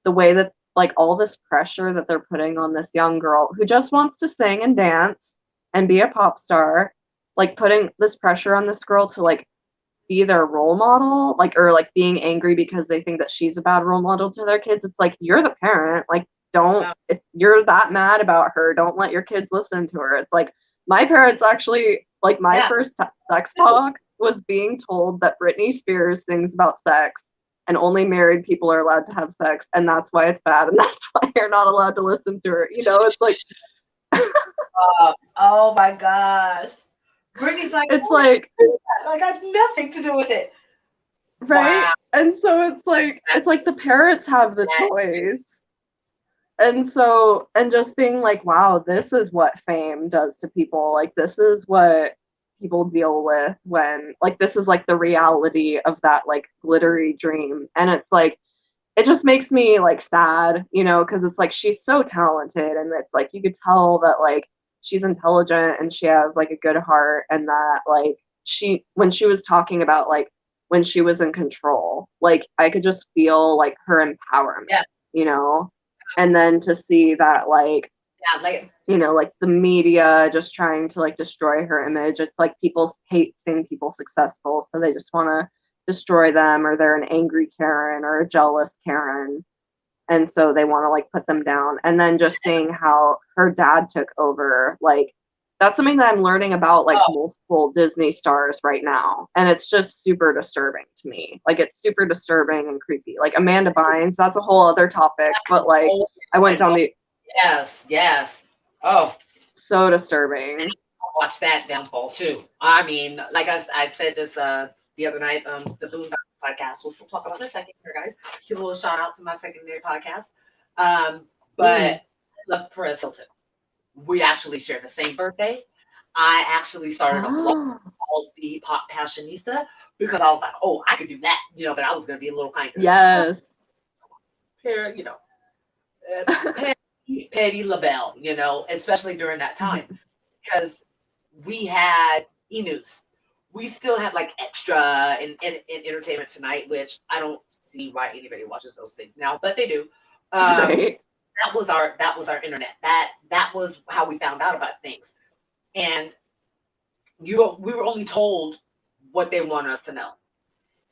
Speaker 2: the way that like all this pressure that they're putting on this young girl who just wants to sing and dance and be a pop star, like putting this pressure on this girl to like be their role model, like, or like being angry because they think that she's a bad role model to their kids. It's like, you're the parent. Like, don't,
Speaker 1: well,
Speaker 2: if you're that mad about her, don't let your kids listen to her. It's like, my parents actually, like, my
Speaker 1: yeah.
Speaker 2: first sex talk was being told that Britney Spears sings about sex and only married people are allowed to have sex, and that's why it's bad, and that's why you're not allowed to listen to her. It's like,
Speaker 1: Oh my gosh, Brittany's like,
Speaker 2: it's
Speaker 1: oh shit,
Speaker 2: like,
Speaker 1: like I had nothing to do with it.
Speaker 2: right?
Speaker 1: Wow,
Speaker 2: And so
Speaker 1: that,
Speaker 2: it's like the parents have the
Speaker 1: that
Speaker 2: choice. And so, and just being like, wow, this is what fame does to people. Like, this is what people deal with when, like, this is like the reality of that, like, glittery dream. And it's like, it just makes me like sad, because it's like she's so talented and it's like you could tell that like she's intelligent and she has like a good heart and that like when she was talking about like when she was in control, like I could just feel like her empowerment,
Speaker 1: yeah,
Speaker 2: you know? And then to see that like
Speaker 1: yeah, like
Speaker 2: like the media just trying to like destroy her image. It's like people hate seeing people successful, so they just want to destroy them, or they're an angry Karen or a jealous Karen. And so they want to like put them down. And then just seeing how her dad took over, like that's something that I'm learning about like
Speaker 1: oh,
Speaker 2: multiple Disney stars right now. And it's just super disturbing to me. Like it's super disturbing and creepy. Like Amanda Bynes, that's a whole other topic, but like
Speaker 1: oh
Speaker 2: I went
Speaker 1: my
Speaker 2: down
Speaker 1: god,
Speaker 2: the
Speaker 1: yes, yes. Oh,
Speaker 2: so disturbing.
Speaker 1: watch that downfall too. I mean, like I said this the other night, the Boondocks podcast, which we'll talk about in a second here, guys. Give a little shout out to my secondary podcast.
Speaker 2: Mm.
Speaker 1: But look, Perez Hilton, we actually share the same birthday. I actually started a blog
Speaker 2: Oh,
Speaker 1: called the Pop Passionista because I was like, oh, I could do that, but I was gonna be a little kinder.
Speaker 2: yes.
Speaker 1: Here, Petty LaBelle, especially during that time because we had e-news. We still had like extra and entertainment tonight, which I don't see why anybody watches those things now, but they do. Um,
Speaker 2: Right.
Speaker 1: that was our internet. That was how we found out about things. And we were only told what they wanted us to know.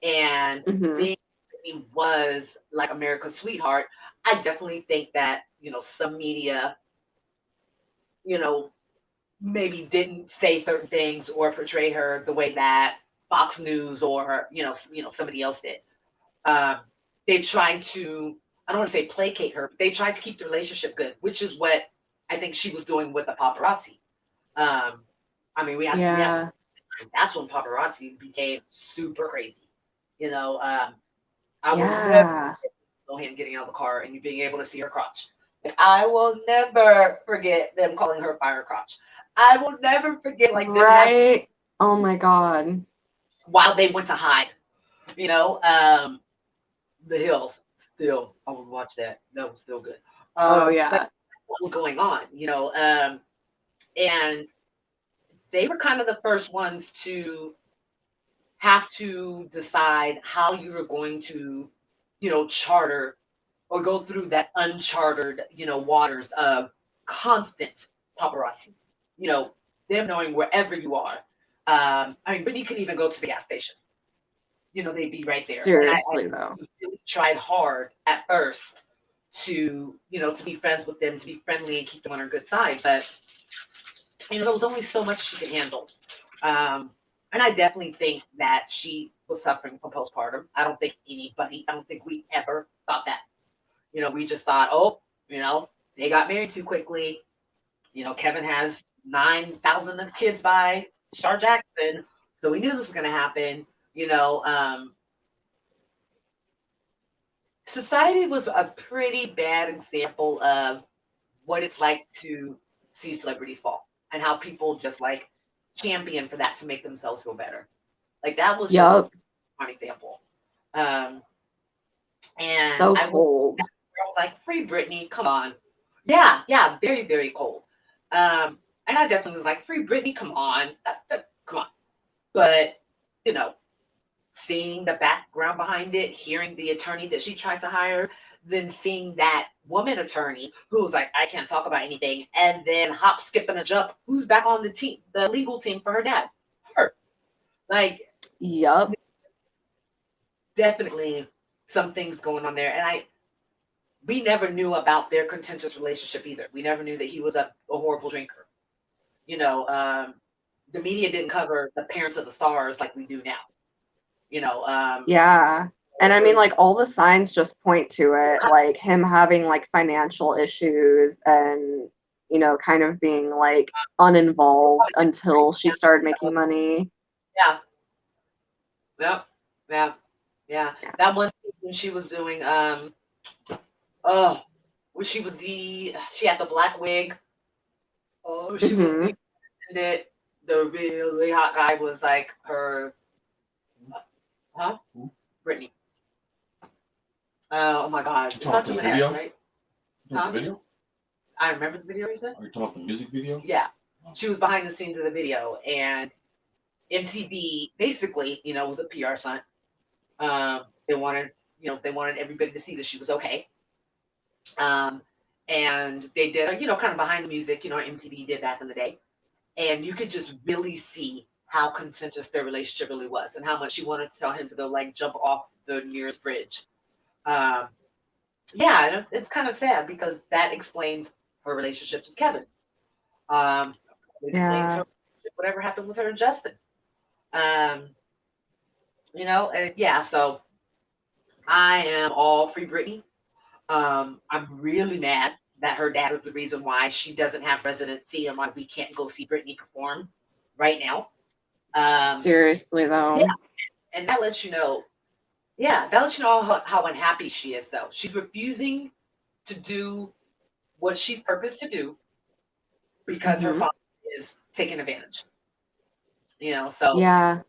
Speaker 1: And
Speaker 2: Hmm.
Speaker 1: being he was like America's sweetheart, I definitely think that, some media, you know, maybe didn't say certain things or portray her the way that Fox News or somebody else did. They tried to, I don't want to say placate her, but they tried to keep the relationship good, which is what I think she was doing with the paparazzi. I mean, we have that's when paparazzi became super crazy. I will never know him getting out of the car and you being able to see her crotch. Like, I will never forget them calling her fire crotch. I will never forget
Speaker 2: right. Oh my God.
Speaker 1: While they went to hide, the hills. Still, I would watch that. That was still good.
Speaker 2: Oh yeah.
Speaker 1: But what was going on? And they were kind of the first ones to have to decide how you were going to, charter or go through that unchartered, waters of constant paparazzi. Them knowing wherever you are. I mean, Brittney could even go to the gas station. They'd be right there.
Speaker 2: Seriously, though.
Speaker 1: Really tried hard at first to be friends with them, to be friendly and keep them on her good side. But, there was only so much she could handle. And I definitely think that she was suffering from postpartum. I don't think we ever thought that. We just thought, they got married too quickly. Kevin has 9,000 of kids by Shar Jackson. So we knew this was going to happen. Society was a pretty bad example of what it's like to see celebrities fall and how people just champion for that to make themselves feel better. That was just one example. And
Speaker 2: so cold.
Speaker 1: I was like, free Brittney, come on. Yeah, very, very cold. And I definitely was like, free Brittney, come on. Come on. But, seeing the background behind it, hearing the attorney that she tried to hire, then seeing that woman attorney who was like, I can't talk about anything, and then hop, skip, and a jump, who's back on the team, the legal team for her dad? Her.
Speaker 2: Yup.
Speaker 1: Definitely some things going on there. And we never knew about their contentious relationship either. We never knew that he was a horrible drinker. The media didn't cover the parents of the stars like we do now.
Speaker 2: Yeah. And I mean, all the signs just point to it, him having financial issues and, kind of being uninvolved until she started making money.
Speaker 1: Yeah. That one when she was doing, she had the black wig. She was the really hot guy was her. Huh? Brittney. Oh my God. It's not an S, right?
Speaker 3: Huh? The video?
Speaker 1: I remember the video you said.
Speaker 3: Are you talking about the music video?
Speaker 1: Yeah. She was behind the scenes of the video, and MTV basically, was a PR stunt. They wanted everybody to see that she was okay. And they did, kind of behind the music, MTV did back in the day. And you could just really see how contentious their relationship really was and how much she wanted to tell him to go jump off the nearest bridge. It's kind of sad because that explains her relationship with Kevin. It explains her whatever happened with her and Justin. So I am all free Brittney. I'm really mad that her dad is the reason why she doesn't have residency and why we can't go see Brittney perform right now.
Speaker 2: Seriously, though.
Speaker 1: Yeah. And that lets you know, how unhappy she is, though. She's refusing to do what she's purposed to do because her father is taking advantage. So.
Speaker 2: Yeah.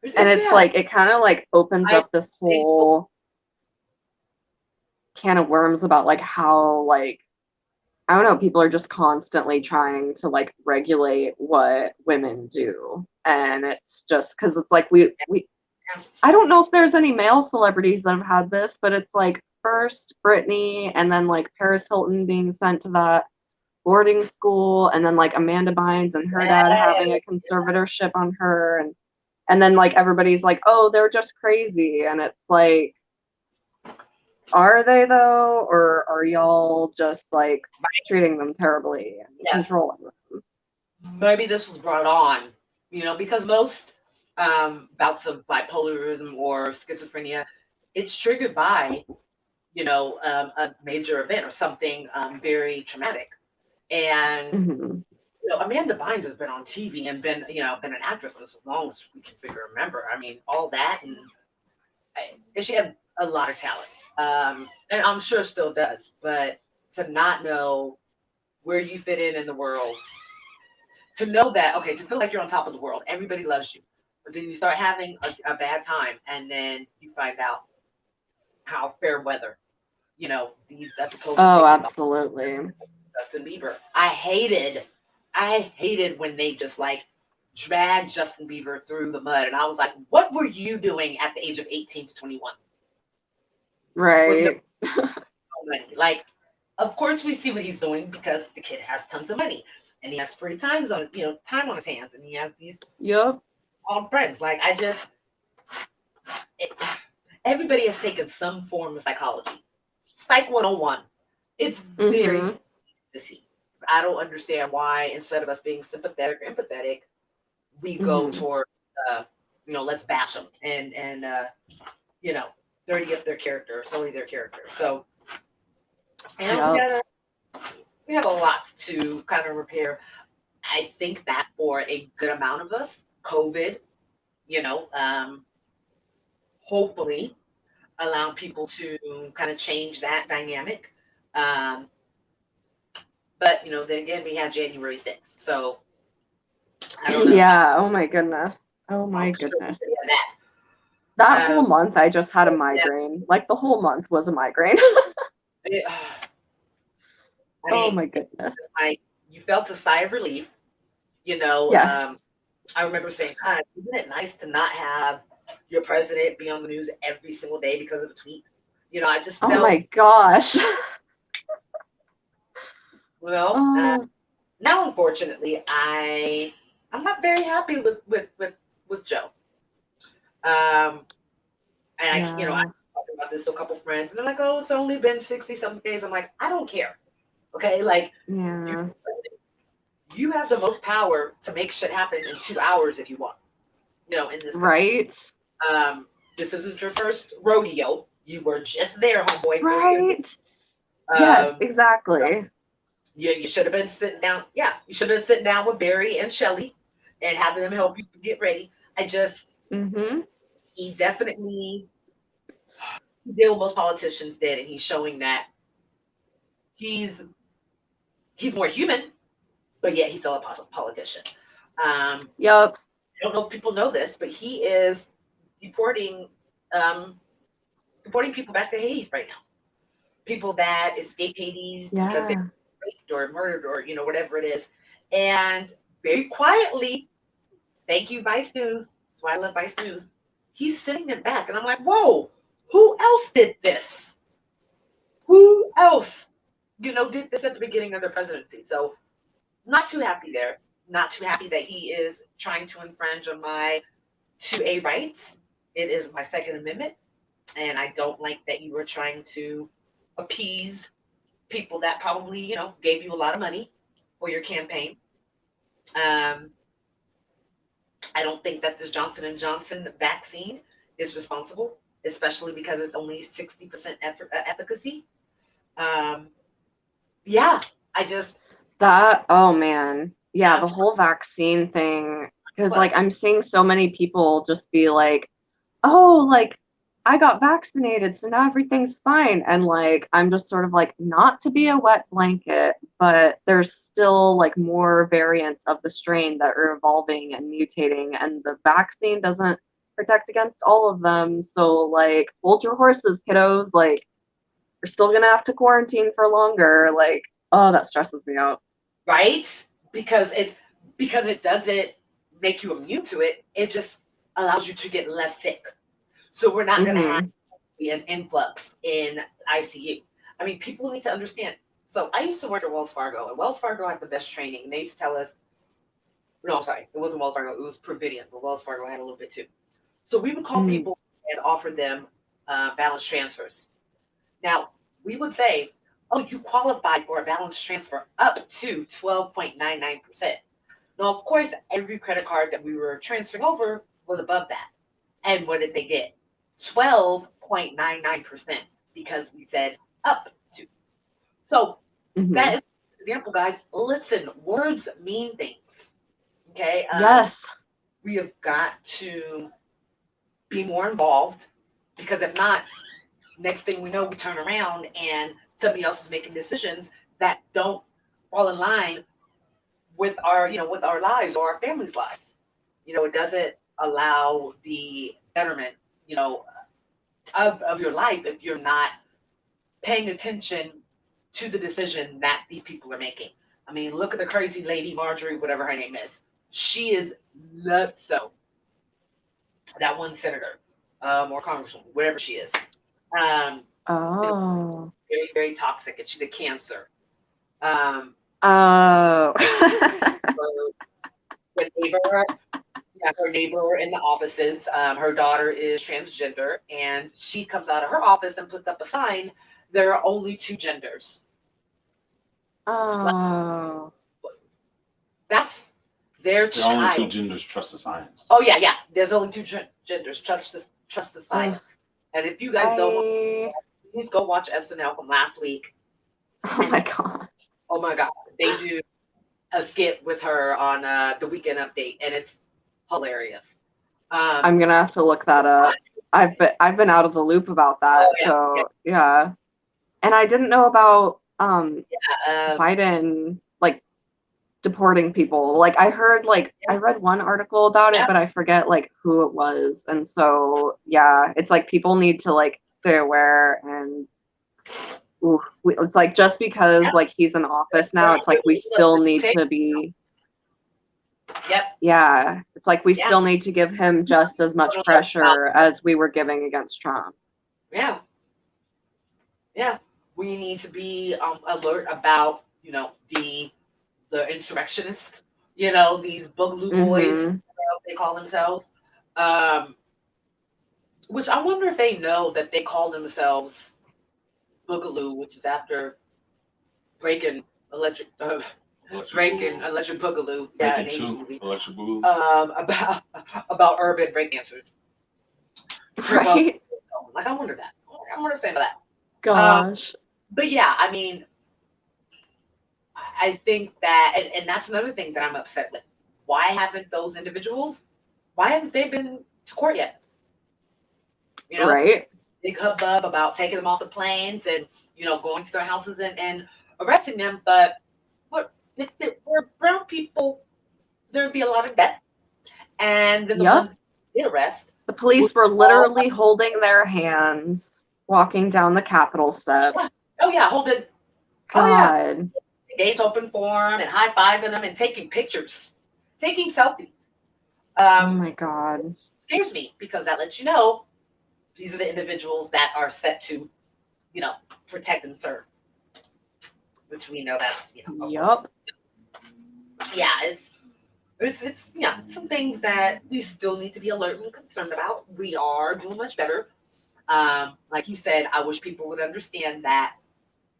Speaker 2: And it's it kind of opens up this whole can of worms about how I don't know, people are just constantly trying to regulate what women do. And it's just because it's we I don't know if there's any male celebrities that have had this, but it's first Brittney and then Paris Hilton being sent to that boarding school, and then Amanda Bynes and her dad having a conservatorship on her, and then everybody's oh, they're just crazy, and it's are they though, or are y'all just treating them terribly and controlling them?
Speaker 1: Maybe this was brought on, because most bouts of bipolarism or schizophrenia, it's triggered by, a major event or something very traumatic. And
Speaker 2: Hmm.
Speaker 1: Amanda Bynes has been on TV and been an actress as long as we can figure remember. I mean, all that, and she had a lot of talent, and I'm sure still does. But to not know where you fit in the world, to know that, okay, to feel like you're on top of the world, everybody loves you, but then you start having a bad time, and then you find out how fair weather, these supposed
Speaker 2: Oh, absolutely.
Speaker 1: Justin Bieber. I hated when they just like dragged Justin Bieber through the mud, and I was like, what were you doing at the age of 18 to 21 with no
Speaker 2: Right.
Speaker 1: money? Like, of course we see what he's doing because the kid has tons of money and he has free time on his hands, and he has these
Speaker 2: Yep.
Speaker 1: all friends. Like, everybody has taken some form of psychology. Psych 101. It's very
Speaker 2: Hmm.
Speaker 1: easy. I don't understand why instead of us being sympathetic or empathetic, we go
Speaker 2: Hmm.
Speaker 1: toward let's bash them and dirty up their character, sully their character. So, and
Speaker 2: Yep.
Speaker 1: we have a lot to kind of repair. I think that for a good amount of us, COVID, you know, um, hopefully allowing people to kind of change that dynamic. Um, but then again, we had January 6th, so I don't know.
Speaker 2: Yeah. Oh my goodness. Oh my
Speaker 1: I'm sure
Speaker 2: goodness.
Speaker 1: we had that.
Speaker 2: That whole
Speaker 1: Um,
Speaker 2: month, I just had a
Speaker 1: yeah,
Speaker 2: migraine. Like the whole month was a migraine.
Speaker 1: it, I
Speaker 2: Oh
Speaker 1: mean,
Speaker 2: my
Speaker 1: it's
Speaker 2: goodness.
Speaker 1: just like you felt a sigh of relief. You know,
Speaker 2: Yes.
Speaker 1: I remember saying, God, isn't it nice to not have your president be on the news every single day because of a tweet? I just
Speaker 2: Oh
Speaker 1: felt,
Speaker 2: my gosh.
Speaker 1: well,
Speaker 2: Oh,
Speaker 1: now unfortunately, I'm not very happy with Joe. Um, and I
Speaker 2: yeah.
Speaker 1: talked about this to a couple friends, and they're like, "Oh, it's only been 60 something days." I'm like, I don't care. Okay, like you,
Speaker 2: Yeah.
Speaker 1: you have the most power to make shit happen in 2 hours if you want. In this country.
Speaker 2: Right?
Speaker 1: Um, this isn't your first rodeo. You were just there, homeboy, 4 years ago.
Speaker 2: Right? Yes,
Speaker 1: So
Speaker 2: exactly.
Speaker 1: you should have been sitting down. Yeah, you should have been sitting down with Barry and Shelly and having them help you get ready.
Speaker 2: Mm-hmm.
Speaker 1: He definitely did what most politicians did, and he's showing that he's he's more human, but yet he's still a politician. I
Speaker 2: Yep.
Speaker 1: don't know if people know this, but he is deporting um, deporting people back to Haiti right now. People that escape Haiti because they're
Speaker 2: Yeah.
Speaker 1: raped or murdered or whatever it is, and very quietly, thank you, Vice News. That's why I love Vice News. He's sending them back, and I'm like, whoa, who else did this? Who else, did this at the beginning of their presidency? So, not too happy there. Not too happy that he is trying to infringe on my 2A rights. It is my Second Amendment, and I don't like that you were trying to appease people that probably, gave you a lot of money for your campaign. Um, I don't think that this Johnson and Johnson vaccine is responsible, especially because it's only 60% efficacy. Um, yeah, I just
Speaker 2: Oh man. Yeah,
Speaker 1: I'm
Speaker 2: the whole vaccine thing. Because, like,
Speaker 1: plus
Speaker 2: I'm seeing so many people just be like, oh, like, I got vaccinated, so now everything's fine. And, like, I'm just sort of like, not to be a wet blanket, but there's still, like, more variants of the strain that are evolving and mutating, and the vaccine doesn't protect against all of them. So, like, hold your horses, kiddos. Like, we're still gonna have to quarantine for longer. Like, oh, that stresses me out.
Speaker 1: right because it doesn't make you immune to it. It just allows you to get less sick. So we're not going to have
Speaker 2: Mm-hmm.
Speaker 1: an influx in ICU. I mean, people need to understand. So I used to work at Wells Fargo, and Wells Fargo had the best training. And they used to tell us, no, I'm sorry, it wasn't Wells Fargo, it was Providian, but Wells Fargo had a little bit too. So we would call
Speaker 2: Mm-hmm.
Speaker 1: people and offer them balance transfers. Now, we would say, oh, you qualify for a balance transfer up to 12.99%. Now, of course, every credit card that we were transferring over was above that. And what did they get? 12.99% because we said up to. So
Speaker 2: Mhm.
Speaker 1: that is an example, guys. Listen, words mean things. Okay.
Speaker 2: Yes.
Speaker 1: We have got to be more involved because if not, next thing we know, we turn around and somebody else is making decisions that don't fall in line with our, with our lives or our families' lives. It doesn't allow the betterment, of your life if you're not paying attention to the decision that these people are making. I mean, look at the crazy lady, Marjorie, whatever her name is. She is nuts. So that one senator, or congresswoman, whatever she is,
Speaker 2: Oh.
Speaker 1: very, very toxic, and she's a cancer. Um,
Speaker 2: Oh.
Speaker 1: her neighbor, her neighbor in the offices, her daughter is transgender, and she comes out of her office and puts up a sign. There are only two genders.
Speaker 2: Oh.
Speaker 1: That's their
Speaker 3: There are only
Speaker 1: child.
Speaker 3: two genders. Trust the science.
Speaker 1: Oh yeah. There's only two genders. Trust the science. And if you guys don't, please go watch SNL from last week.
Speaker 2: Oh my god.
Speaker 1: Oh my god, they do a skit with her on the Weekend Update, and it's hilarious.
Speaker 2: I'm gonna have to look that up. I've been out of the loop about that. So yeah. And I didn't know about Biden like deporting people. Like I heard I read one article about it, but I forget who it was. And so yeah, it's people need to stay aware and it's just because he's in office now, it's we still need to be.
Speaker 1: Yep.
Speaker 2: Yeah, it's we still need to give him just as much pressure as we were giving against Trump.
Speaker 1: Yeah. We need to be alert about the insurrectionists. These boogaloo boys, whatever else they call themselves. Which I wonder if they know that they call themselves Boogaloo, which is after breaking electric Boogaloo. Yeah, an 80s movie.
Speaker 3: Electric Boogaloo.
Speaker 1: About urban breakdancers.
Speaker 2: Right?
Speaker 1: I wonder that. I wonder if they know that.
Speaker 2: Gosh.
Speaker 1: But yeah, I mean, I think that, and that's another thing that I'm upset with. Why haven't those individuals? Why haven't they been to court yet?
Speaker 2: Right.
Speaker 1: Big hubbub about taking them off the planes and going to their houses and arresting them. But if it were brown people, there'd be a lot of death. And then the ones they arrest,
Speaker 2: the police were literally holding their hands, walking down the Capitol steps.
Speaker 1: Oh yeah, holding.
Speaker 2: God.
Speaker 1: Oh, yeah. Gates open for them and high-fiving them and taking pictures, taking selfies.
Speaker 2: Oh my God.
Speaker 1: Scares me because that lets you know these are the individuals that are set to, protect and serve. Which we know that's,
Speaker 2: Yup.
Speaker 1: Yeah, it's some things that we still need to be alert and concerned about. We are doing much better. Like you said, I wish people would understand that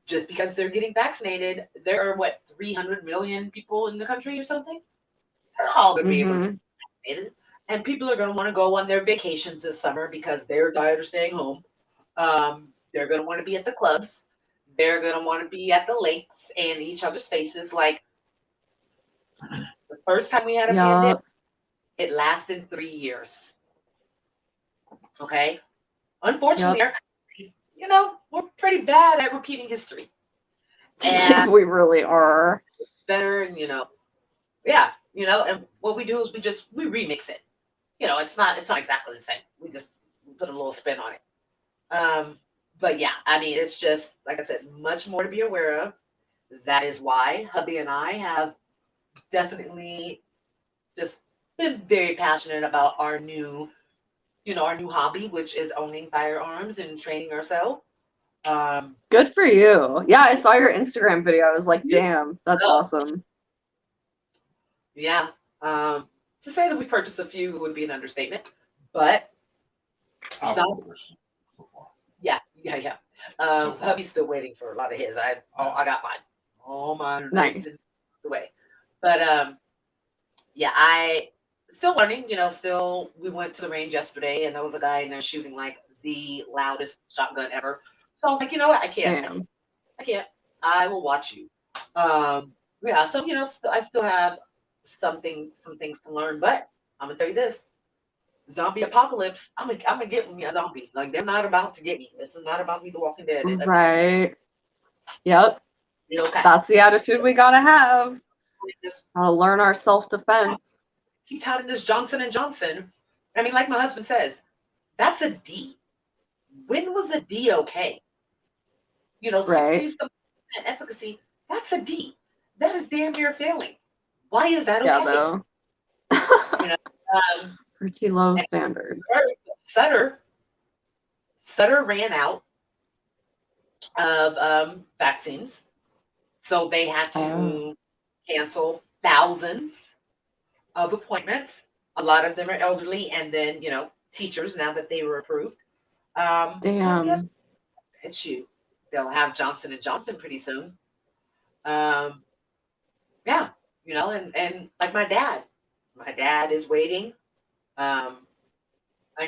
Speaker 1: just because they're getting vaccinated, there are 300 million people in the country or something. They're all going to be able to get vaccinated, and people are going to want to go on their vacations this summer because they're tired of staying home. They're going to want to be at the clubs. They're going to want to be at the lakes and each other's faces. Like the first time we had a pandemic, it lasted 3 years. Okay, unfortunately, our country, we're pretty bad at repeating history. And
Speaker 2: we really are.
Speaker 1: Better, and and what we do is we remix it. It's not exactly the same. We just put a little spin on it. But yeah, I mean, it's just like I said, much more to be aware of. That is why hubby and I have definitely just been very passionate about our new hobby, which is owning firearms and training ourselves.
Speaker 2: Good for you. Yeah, I saw your Instagram video. I was like, damn, that's awesome.
Speaker 1: Yeah. To say that we purchased a few would be an understatement, but yeah. Hubby's still waiting for a lot of his. I got mine. All mine are nice. The way. But yeah, still learning, still, we went to the range yesterday and there was a guy in there shooting like the loudest shotgun ever. So I was like, you know what? I can't.
Speaker 2: Damn.
Speaker 1: I can't. I will watch you. Yeah, so I still have some things to learn, but I'm gonna tell you this: zombie apocalypse. I'm gonna get me a zombie. Like they're not about to get me. This is not about me, The Walking Dead.
Speaker 2: Right. Yep.
Speaker 1: Okay.
Speaker 2: That's the attitude we gotta have.
Speaker 1: Just
Speaker 2: Gotta learn our self-defense.
Speaker 1: keep touting this Johnson and Johnson. I mean, like my husband says, that's a D. When was a D okay?
Speaker 2: Right.
Speaker 1: 60% efficacy. That's a D. That is damn near failing. Why is that okay?
Speaker 2: Yeah, though.
Speaker 1: Um,
Speaker 2: Pretty low standard.
Speaker 1: Sutter ran out of vaccines, so they had to cancel thousands of appointments. A lot of them are elderly, and then teachers. Now that they were approved,
Speaker 2: Damn.
Speaker 1: Yes, it's you. They'll have Johnson and Johnson pretty soon. Yeah, and like my dad is waiting, and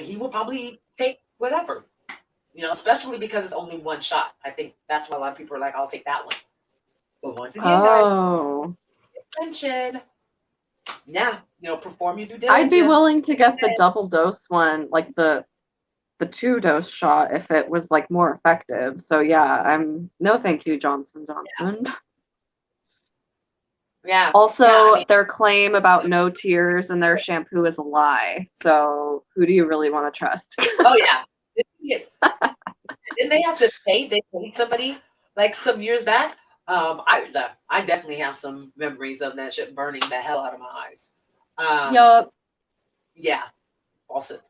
Speaker 1: he will probably take whatever, especially because it's only one shot. I think that's why a lot of people are like, I'll take that one. But once again, guys, pay attention. Yeah, perform your due diligence.
Speaker 2: I'd be willing to get the double dose one, like the 2-dose shot, if it was like more effective. So yeah, no thank you, Johnson Johnson.
Speaker 1: Yeah.
Speaker 2: Also, their claim about no tears in their shampoo is a lie. So who do you really want to trust?
Speaker 1: Oh yeah. Didn't they have to pay? They paid somebody like some years back. I definitely have some memories of that shit burning the hell out of my eyes.
Speaker 2: Yup.
Speaker 1: Yeah. Falsehood.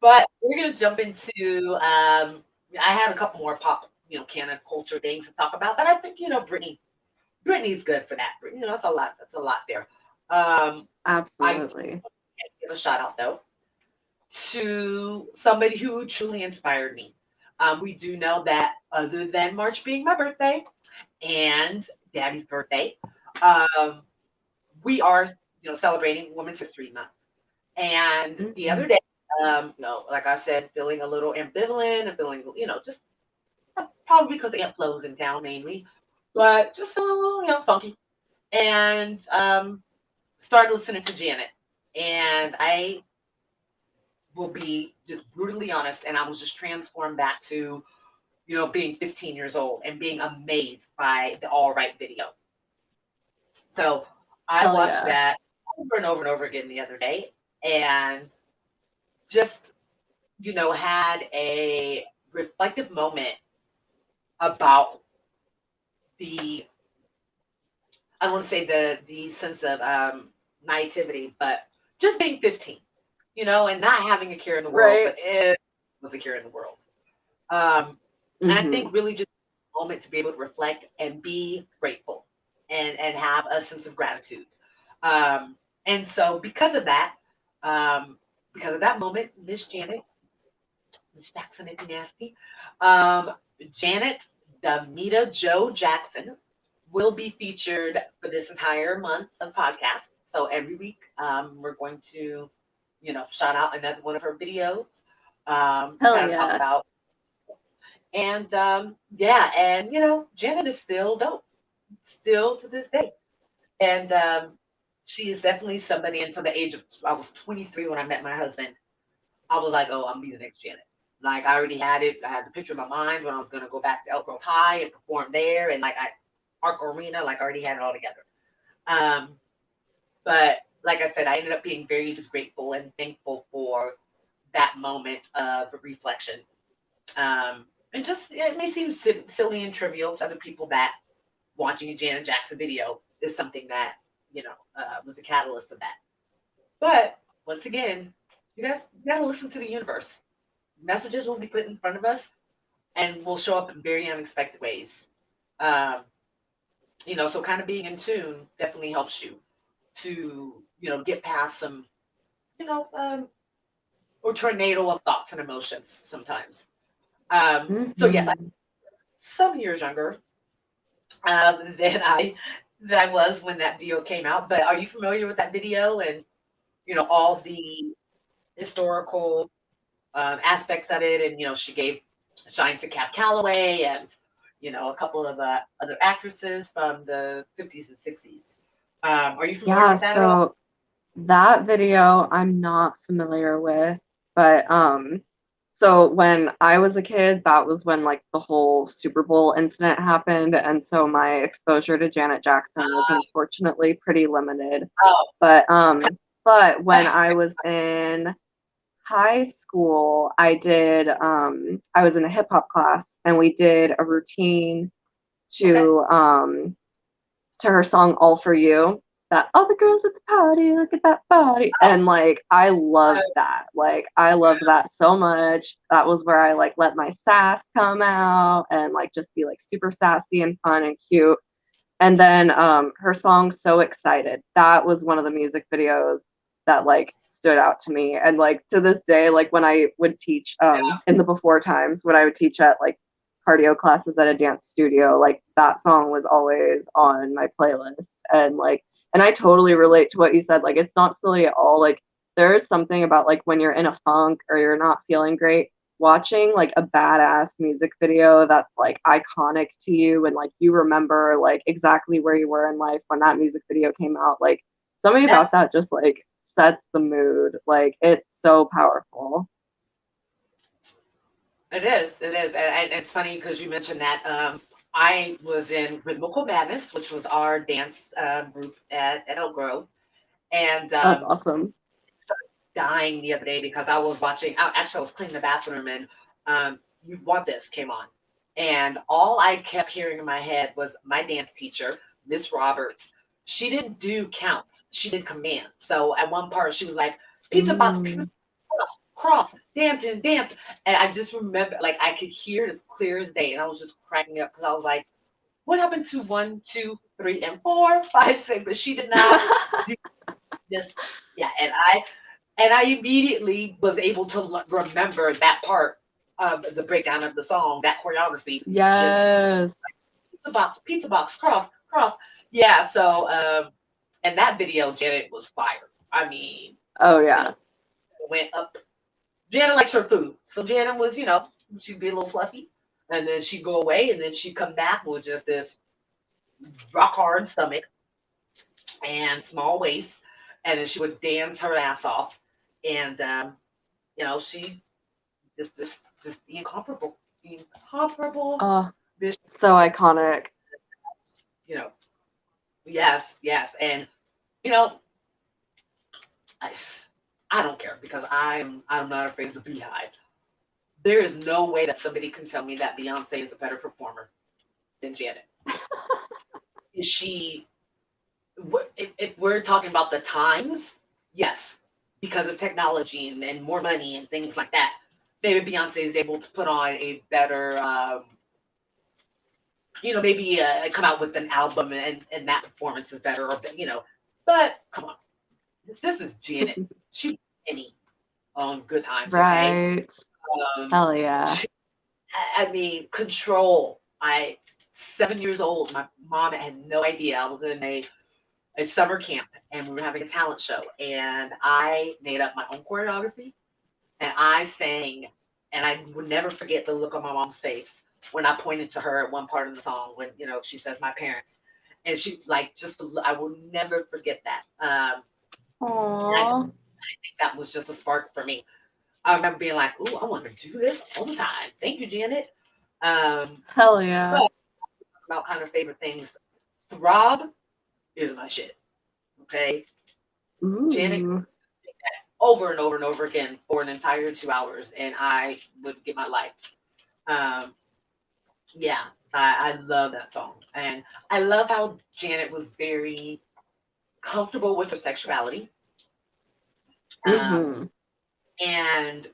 Speaker 1: But we're gonna jump into I had a couple more pop, canon culture things to talk about that I think, Brittney's good for that. That's a lot there.
Speaker 2: Absolutely.
Speaker 1: I give a shout out though to somebody who truly inspired me. We do know that other than March being my birthday and Daddy's birthday, we are celebrating Women's History Month. And the other day, like I said, feeling a little ambivalent and feeling, just probably because Aunt Flo's in town mainly, but just feeling a little, funky. And started listening to Janet. And I will be just brutally honest, and I was just transformed back to, being 15 years old and being amazed by the All Right video. So I watched that over and over and over again the other day, and just, had a reflective moment about I don't want to say the sense of naivety, but just being 15, and not having a care in the world, but it was a care in the world. And I think really just a moment to be able to reflect and be grateful and have a sense of gratitude. And so because of that moment, Miss Jackson and Nasty, Janet Damita Joe Jackson will be featured for this entire month of podcast. So every week, we're going to, shout out another one of her videos. Talk about. And Janet is still dope, still to this day. And she is definitely somebody. And from the age of, I was 23 when I met my husband. I was like, oh, I'm be the next Janet. Like I already had it. I had the picture in my mind when I was going to go back to Elk Grove High and perform there. And Park Arena, I already had it all together. But like I said, I ended up being very just grateful and thankful for that moment of reflection. And just, it may seem silly and trivial to other people that watching a Janet Jackson video is something that, was the catalyst of that. But once again, you guys gotta listen to the universe. Messages will be put in front of us and will show up in very unexpected ways. So kind of being in tune definitely helps you to, get past some, or tornado of thoughts and emotions sometimes. So yes, I'm some years younger than I that I was when that video came out. But are you familiar with that video and all the historical aspects of it? And she gave shine to Cap Calloway and a couple of other actresses from the 50s and 60s. Are you familiar
Speaker 2: Yeah,
Speaker 1: with that at all?
Speaker 2: so that video I'm not familiar with, but so when I was a kid, that was when like the whole Super Bowl incident happened, and so my exposure to Janet Jackson was unfortunately pretty limited.
Speaker 1: Oh,
Speaker 2: But when I was in high school, I was in a hip hop class and we did a routine
Speaker 1: okay.
Speaker 2: to her song All For You, that all the girls at the party, look at that body.
Speaker 1: Oh,
Speaker 2: And like I loved that. Like I loved that so much. That was where I like let my sass come out and like just be like super sassy and fun and cute. And then her song So Excited, that was one of the music videos that like stood out to me. And like to this day, like when I would teach in the before times, when I would teach at like cardio classes at a dance studio, like that song was always on my playlist. And I totally relate to what you said. Like it's not silly at all. Like there is something about like when you're in a funk or you're not feeling great, watching like a badass music video that's like iconic to you and like you remember like exactly where you were in life when that music video came out. Like something
Speaker 1: that
Speaker 2: about that just like sets the mood. Like it's so powerful.
Speaker 1: it is. It is, and it's funny because you mentioned that. I was in Rhythmical Madness, which was our dance group at Elk Grove, and
Speaker 2: That's awesome.
Speaker 1: dying the other day because I was watching. Actually, I was cleaning the bathroom, and "You Want This" came on, and all I kept hearing in my head was my dance teacher, Miss Roberts. She didn't do counts; she did commands. So at one part, she was like, "Pizza box, pizza
Speaker 2: Ooh.
Speaker 1: box, cross, dancing, dance," and I just remember, like, I could hear it as clear as day, and I was just cracking up because I was like, "What happened to 1, 2, 3, and 4, 5, 6?" But she did not do this. Yeah, and I immediately was able to remember that part of the breakdown of the song, that choreography. Just
Speaker 2: Yes.
Speaker 1: pizza box, cross, cross. Yeah. So, and that video, Janet was fire. I mean,
Speaker 2: Oh
Speaker 1: you know,
Speaker 2: yeah.
Speaker 1: went up. Janet likes her food, so Janet was, she'd be a little fluffy, and then she'd go away, and then she'd come back with just this rock hard stomach and small waist, and then she would dance her ass off, and she this incomparable
Speaker 2: Oh,
Speaker 1: this
Speaker 2: so iconic.
Speaker 1: you know yes, and you know I I don't care because I'm not afraid of the beehive. There is no way that somebody can tell me that Beyonce is a better performer than Janet. Is she? If we're talking about the times, yes, because of technology and more money and things like that, maybe Beyonce is able to put on a better, maybe come out with an album and that performance is better, But come on, this is Janet. She's Penny on Good Times, okay?
Speaker 2: Right.
Speaker 1: Um,
Speaker 2: Hell yeah.
Speaker 1: I mean, Control. 7 years old. My mom had no idea. I was in a summer camp and we were having a talent show and I made up my own choreography and I sang and I would never forget the look on my mom's face when I pointed to her at one part of the song when she says my parents and she like I will never forget that. And I
Speaker 2: Aww.
Speaker 1: think that was just a spark for me. I remember being like, "Ooh, I want to do this all the time." Thank you, Janet.
Speaker 2: Hell yeah.
Speaker 1: But about kind of favorite things, Throb is my shit. Okay, Janet
Speaker 2: Ooh.
Speaker 1: over and over and over again for an entire 2 hours, and I would get my life. Um, yeah, I love that song, and I love how Janet was very comfortable with her sexuality,
Speaker 2: Mm-hmm.
Speaker 1: and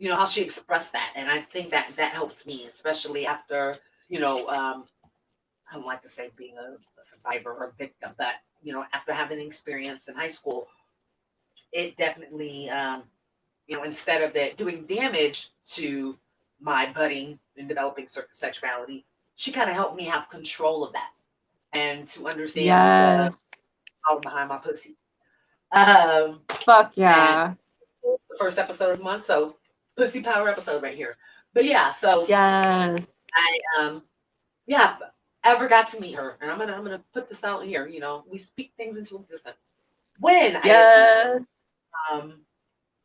Speaker 1: how she expressed that, and I think that helped me, especially after I don't like to say being a survivor or victim, but after having an experience in high school, it definitely instead of that doing damage to my budding and developing sexuality, she kind of helped me have control of that and to understand the
Speaker 2: Yes.
Speaker 1: power behind my pussy. Um,
Speaker 2: Fuck
Speaker 1: and
Speaker 2: yeah.
Speaker 1: the first episode of the month, so pussy power episode right here. But yeah, so
Speaker 2: Yes.
Speaker 1: I yeah, ever got to meet her, and I'm gonna put this out here. We speak things into existence. When I get to meet her,
Speaker 2: Yes.
Speaker 1: um,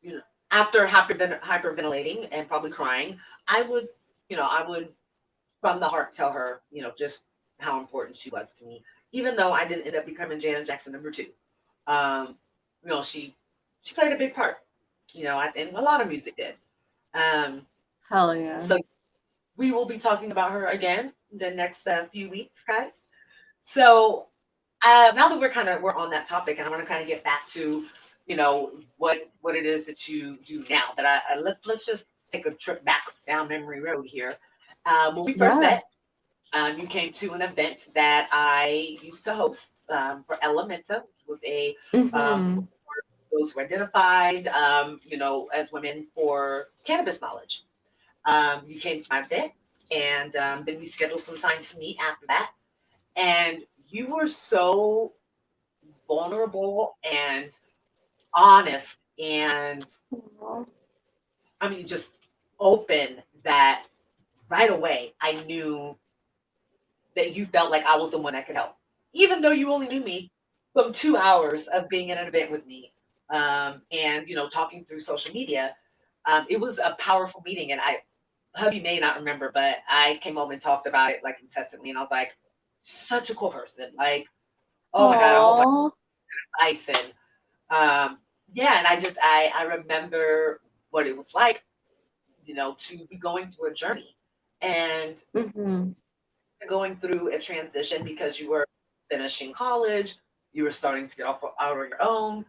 Speaker 1: you know, after hyperventilating and probably crying, I would, I would from the heart tell her, just how important she was to me, even though I didn't end up becoming Janet Jackson number two. Um, she played a big part, and a lot of music did. Um,
Speaker 2: Hell yeah.
Speaker 1: so we will be talking about her again the next few weeks, guys. So now that we're on that topic, and I want to kind of get back to, what it is that you do now. That let's just take a trip back down memory road here. When we first met, you came to an event that I used to host for Elementa, which was a
Speaker 2: Mhm.
Speaker 1: those who identified, as women for cannabis knowledge. You came to my event, and then we scheduled some time to meet after that. And you were so vulnerable and honest, and
Speaker 2: Aw.
Speaker 1: I mean, just open, that right away I knew that you felt like I was the one that could help, even though you only knew me from 2 hours of being at an event with me, and talking through social media. It was a powerful meeting, and hubby may not remember, but I came home and talked about it like incessantly, and I was like, such a cool person, like, oh my god, I hope
Speaker 2: Aw.
Speaker 1: I listen. Yeah, and I remember what it was like, to be going through a journey and
Speaker 2: Mhm.
Speaker 1: going through a transition because you were finishing college, you were starting to get off out on your own,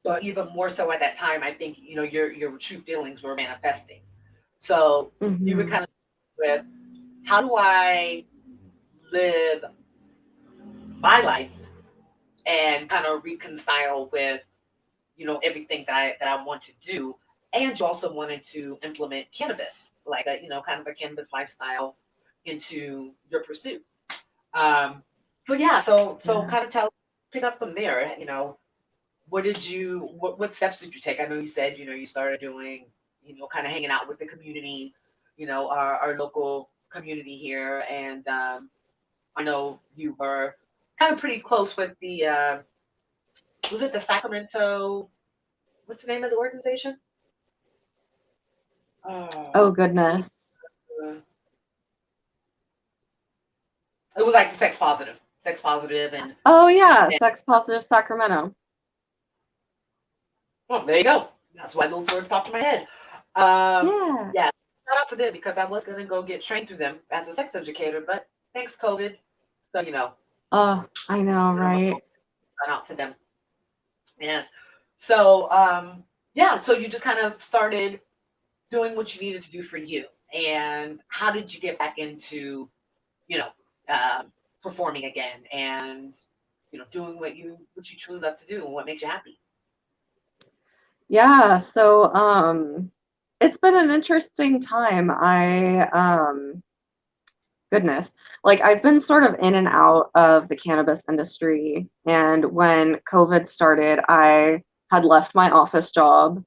Speaker 1: but even more so at that time, I think your true feelings were manifesting. So you were
Speaker 2: Mhm.
Speaker 1: kind of with, how do I live my life and kind of reconcile with everything that I want to do, and you also wanted to implement cannabis, like a kind of a cannabis lifestyle into your pursuit. So yeah, so
Speaker 2: Yeah.
Speaker 1: kind of pick up from there. What steps did you take? I know you said you started doing, kind of hanging out with the community, our local community here, and I know you were kind of pretty close with the was it the Sacramento? What's the name of the organization?
Speaker 2: Oh
Speaker 1: Oh,
Speaker 2: goodness.
Speaker 1: it was like sex positive, and
Speaker 2: Oh yeah,
Speaker 1: yeah.
Speaker 2: Sex Positive Sacramento.
Speaker 1: Well, there you go. That's why those words popped in my head. Um,
Speaker 2: Yeah.
Speaker 1: yeah, shout out to them because I was gonna go get trained through them as a sex educator, but thanks COVID, so
Speaker 2: Oh, I know,
Speaker 1: I'm gonna
Speaker 2: right?
Speaker 1: shout out to them. Yes. So yeah, so you just kind of started doing what you needed to do for you, and how did you get back into you know performing again, and doing what you truly love to do and what makes you happy?
Speaker 2: Yeah, so it's been an interesting time. Goodness. Like I've been sort of in and out of the cannabis industry, and when COVID started, I had left my office job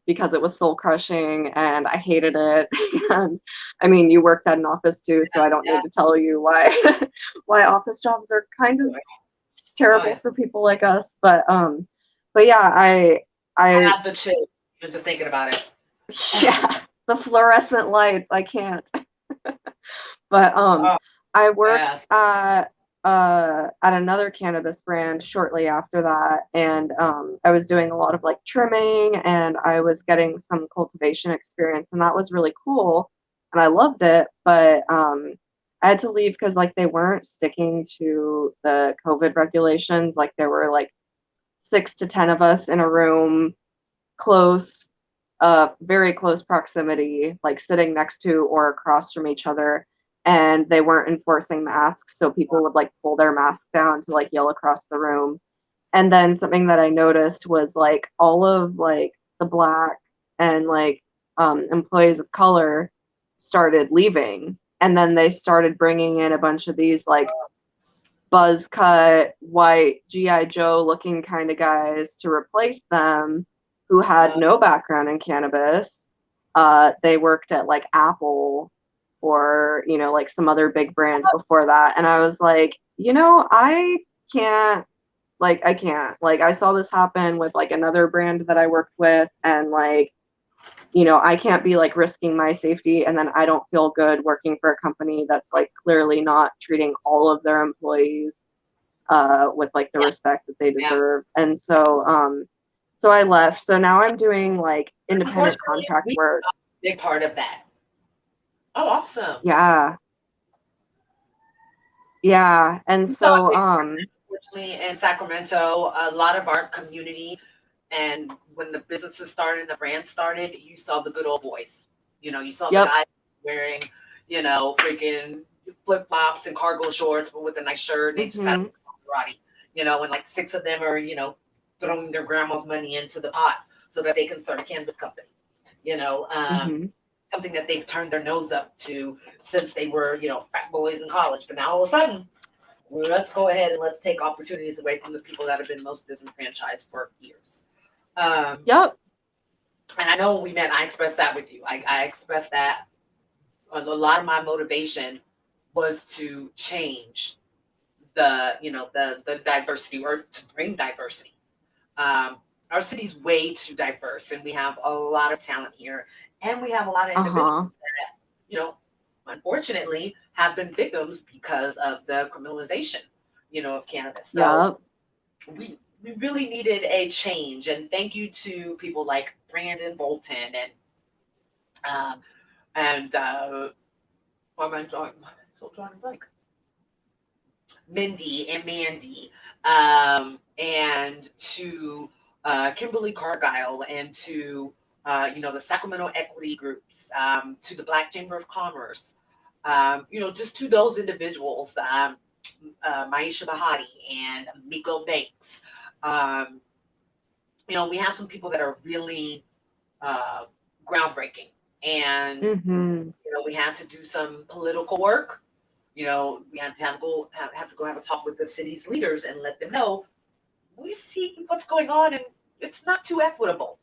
Speaker 2: because it was soul crushing and I hated it. And I mean, you worked at an office too, so I don't
Speaker 1: Yeah.
Speaker 2: need to tell you why why office jobs are kind of
Speaker 1: Oh,
Speaker 2: terrible
Speaker 1: yeah.
Speaker 2: for people like us. But yeah,
Speaker 1: I
Speaker 2: I
Speaker 1: have the chill even just thinking about it.
Speaker 2: yeah, the fluorescent lights, I can't. But
Speaker 1: Oh,
Speaker 2: I worked
Speaker 1: yes.
Speaker 2: at another cannabis brand shortly after that, and I was doing a lot of like trimming, and I was getting some cultivation experience, and that was really cool, and I loved it. But I had to leave because like they weren't sticking to the COVID regulations. Like there were like 6 to 10 of us in a room, close, very close proximity, like sitting next to or across from each other, and they weren't enforcing masks, so people would like pull their mask down to like yell across the room. And then something that I noticed was like all of like the black and like employees of color started leaving, and then they started bringing in a bunch of these like buzz cut, white GI Joe looking kind of guys to replace them who had no background in cannabis. They worked at like Apple or, you know, like some other big brand before that. And I was like, you know, I can't. Like, I saw this happen with like another brand that I worked with, and like, you know, I can't be like risking my safety and then I don't feel good working for a company that's like clearly not treating all of their employees with like the respect that they deserve. And so I left. So now I'm doing like independent contract
Speaker 1: we
Speaker 2: work.
Speaker 1: saw a big part of that. Oh, awesome.
Speaker 2: Yeah. Yeah. And so
Speaker 1: unfortunately in Sacramento, a lot of our community, and when the businesses started and the brands started, you saw the good old boys. You know, you saw the guys wearing, you know, freaking flip flops and cargo shorts, but with a nice shirt. They just got karate, you know, and like 6 of them are, you know, throwing their grandma's money into the pot so that they can start a cannabis company. You know, something that they've turned their nose up to since they were, you know, frat boys in college. But now all of a sudden, let's go ahead and let's take opportunities away from the people that have been most disenfranchised for years. And I know when we met, I expressed that with you. I expressed that a lot of my motivation was to change the, you know, the diversity, or to bring diversity. Our city's way too diverse, and we have a lot of talent here, and we have a lot of individuals that, you know, unfortunately have been victims because of the criminalization, you know, of cannabis. So we really needed a change, and thank you to people like Brandon Bolton and Mindy and Mandy, and to Kimberly Cargile, and to you know, the Sacramento Equity Groups, to the Black Chamber of Commerce, you know, just to those individuals, Maisha Bahati and Miko Banks. You know, we have some people that are really groundbreaking, and you know, we had to do some political work. You know, we had to have a talk with the city's leaders and let them know we see what's going on and it's not too equitable.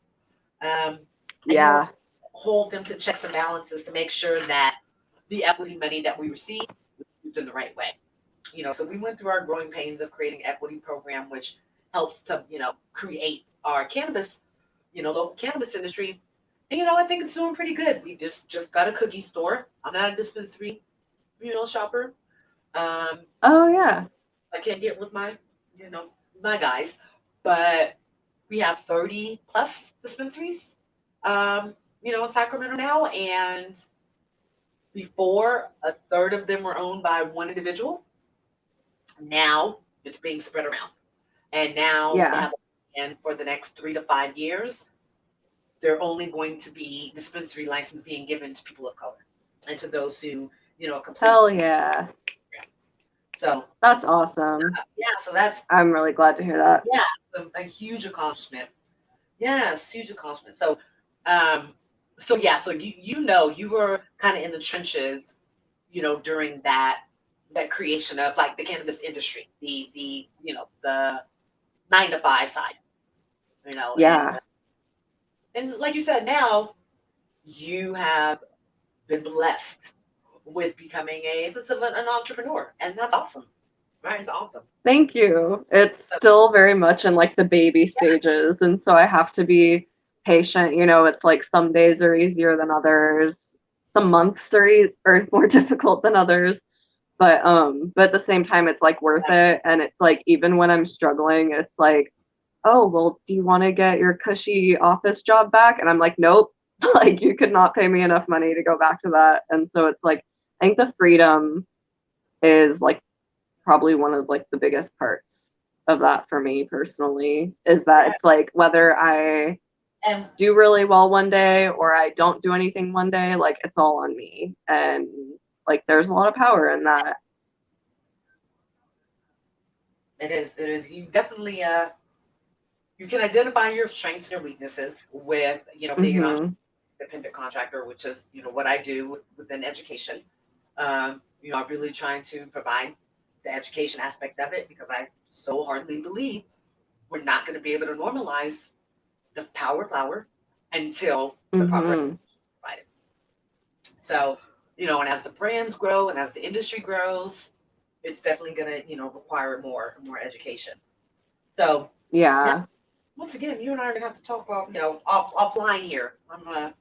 Speaker 1: Hold them to checks and balances to make sure that the equity money that we receive is used in the right way. You know, so we went through our growing pains of creating equity program, which helps to, you know, create our cannabis, you know, local cannabis industry. And, you know, I think it's doing pretty good. We just got a cookie store. I'm not a dispensary, you know, shopper. I can't get with my, you know, my guys, but we have 30 plus dispensaries, you know, in Sacramento now. And before, a third of them were owned by one individual. Now it's being spread around. And now we have, and for the next 3 to 5 years, they're only going to be dispensary license being given to people of color and to those who, you know, complete.
Speaker 2: Hell yeah.
Speaker 1: So
Speaker 2: that's awesome.
Speaker 1: So that's,
Speaker 2: I'm really glad to hear that.
Speaker 1: Yeah, a huge accomplishment. Yes, huge accomplishment. So, so you know, you were kind of in the trenches, you know, during that creation of like the cannabis industry, the you know, the 9 to 5 side, you know. And like you said, now you have been blessed with becoming a sense of an entrepreneur, and that's awesome. Right? It's awesome.
Speaker 2: Thank you. It's still very much in like the baby stages, and so I have to be patient. You know, it's like some days are easier than others, some months are more difficult than others, but at the same time, it's like worth it. And it's like, even when I'm struggling, it's like, oh, well, do you want to get your cushy office job back? And I'm like, nope. Like, you could not pay me enough money to go back to that. And so it's like, I think the freedom is like probably one of like the biggest parts of that for me personally, is that it's like, whether I do really well one day or I don't do anything one day, like, it's all on me. And like, there's a lot of power in that.
Speaker 1: It is. You definitely, you can identify your strengths and your weaknesses with, you know, being an independent contractor, which is, you know, what I do within education. You know, I'm really trying to provide the education aspect of it, because I so hardly believe we're not going to be able to normalize the power flower until the proper
Speaker 2: Mm-hmm.
Speaker 1: provided. So, and as the brands grow and as the industry grows, it's definitely going to, require more education. So,
Speaker 2: Yeah.
Speaker 1: once again, you and I are going to have to talk about, offline here. I'm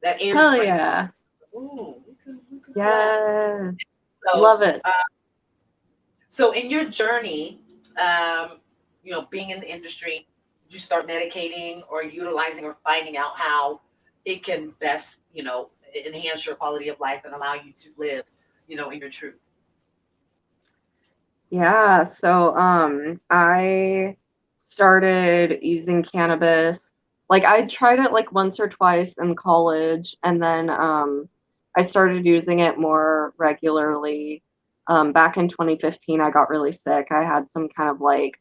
Speaker 1: that air.
Speaker 2: Hell yeah.
Speaker 1: Ooh, we can
Speaker 2: Yes.
Speaker 1: so,
Speaker 2: Love it.
Speaker 1: So in your journey, being in the industry, did you start medicating or utilizing or finding out how it can best, enhance your quality of life and allow you to live, in your truth?
Speaker 2: Yeah, so I started using cannabis. Like I tried it like once or twice in college, and then I started using it more regularly. Back in 2015, I got really sick. I had some kind of like,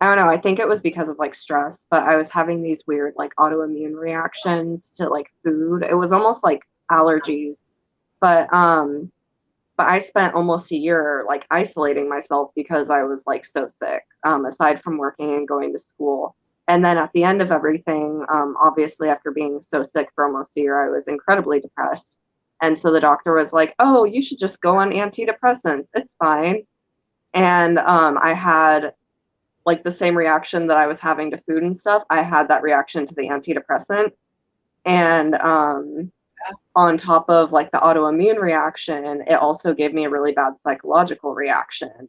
Speaker 2: I don't know, I think it was because of like stress, but I was having these weird like autoimmune reactions to like food. It was almost like allergies. But I spent almost a year like isolating myself because I was like so sick, aside from working and going to school. And then at the end of everything, obviously after being so sick for almost a year, I was incredibly depressed. And so the doctor was like, "Oh, you should just go on antidepressants. It's fine." And I had like the same reaction that I was having to food and stuff. I had that reaction to the antidepressant. And on top of like the autoimmune reaction, it also gave me a really bad psychological reaction.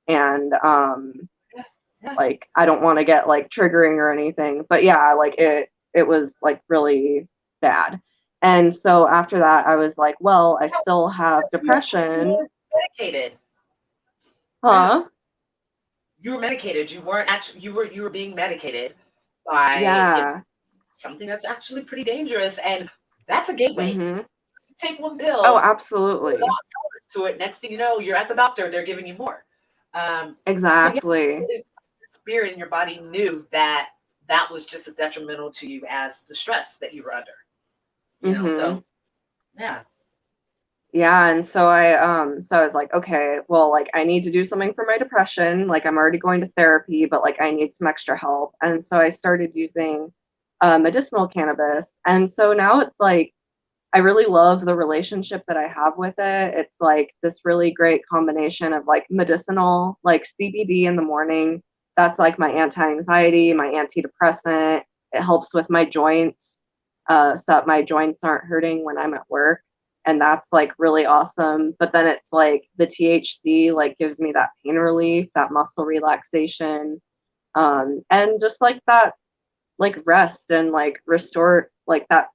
Speaker 2: And like I don't want to get like triggering or anything, but yeah, like it was like really bad. And so after that, I was like, well, I still have depression.
Speaker 1: You were medicated.
Speaker 2: Huh?
Speaker 1: You were medicated. You weren't actually. You were being medicated by
Speaker 2: Yeah.
Speaker 1: something that's actually pretty dangerous, and that's a gateway.
Speaker 2: Mm-hmm.
Speaker 1: You take one pill.
Speaker 2: Oh, absolutely.
Speaker 1: To it. Next thing you know, you're at the doctor. They're giving you more.
Speaker 2: Exactly.
Speaker 1: So yeah, spirit in your body knew that was just as detrimental to you as the stress that you were under. So yeah.
Speaker 2: Yeah, and so I was like, okay, well, like I need to do something for my depression. Like I'm already going to therapy, but like I need some extra help. And so I started using medicinal cannabis. And so now it's like I really love the relationship that I have with it. It's like this really great combination of like medicinal, like CBD in the morning. That's like my anti-anxiety, my antidepressant. It helps with my joints, so that my joints aren't hurting when I'm at work. And that's like really awesome. But then it's like the THC like gives me that pain relief, that muscle relaxation, and just like that like rest and like restore like that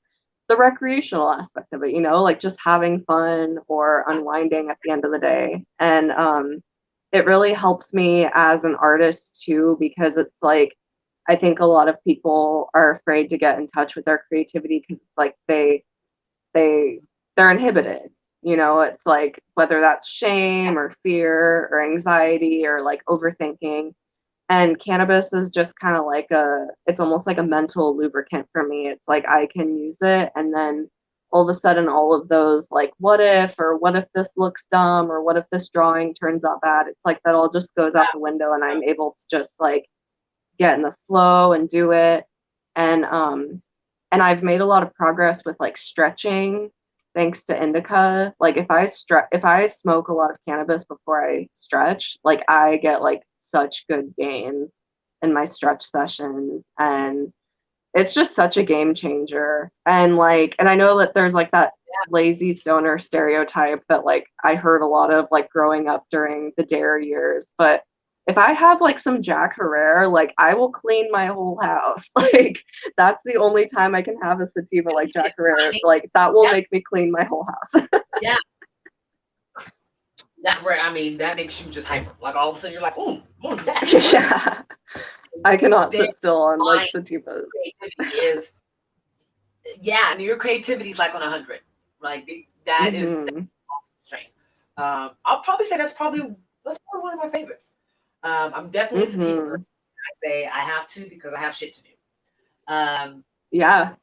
Speaker 2: the recreational aspect of it, like just having fun or unwinding at the end of the day. And it really helps me as an artist too, because it's like I think a lot of people are afraid to get in touch with their creativity because it's like they're inhibited. It's like whether that's shame or fear or anxiety or like overthinking. And cannabis is just kind of like it's almost like a mental lubricant for me. It's like I can use it and then all of a sudden all of those like what if or what if this looks dumb or what if this drawing turns out bad, it's like that all just goes out the window and I'm able to just like get in the flow and do it. And I've made a lot of progress with like stretching thanks to indica. Like if I smoke a lot of cannabis before I stretch, like I get like such good gains in my stretch sessions, and it's just such a game changer. And I know that there's like that lazy stoner stereotype that like I heard a lot of like growing up during the dare years, but if I have like some Jack Herrera, like I will clean my whole house. Like that's the only time I can have a sativa like Jack Herrera. Like that will make me clean my whole house.
Speaker 1: Yeah. That's where that makes you just hyper. Like all of a sudden you're like, oh, more of that.
Speaker 2: Yeah. I cannot sit still on like sativas.
Speaker 1: And your creativity is like on 100. Like that is awesome strain. I'll probably say that's probably one of my favorites. I'm definitely a sativa. I say I have to because I have shit to do.
Speaker 2: Yeah.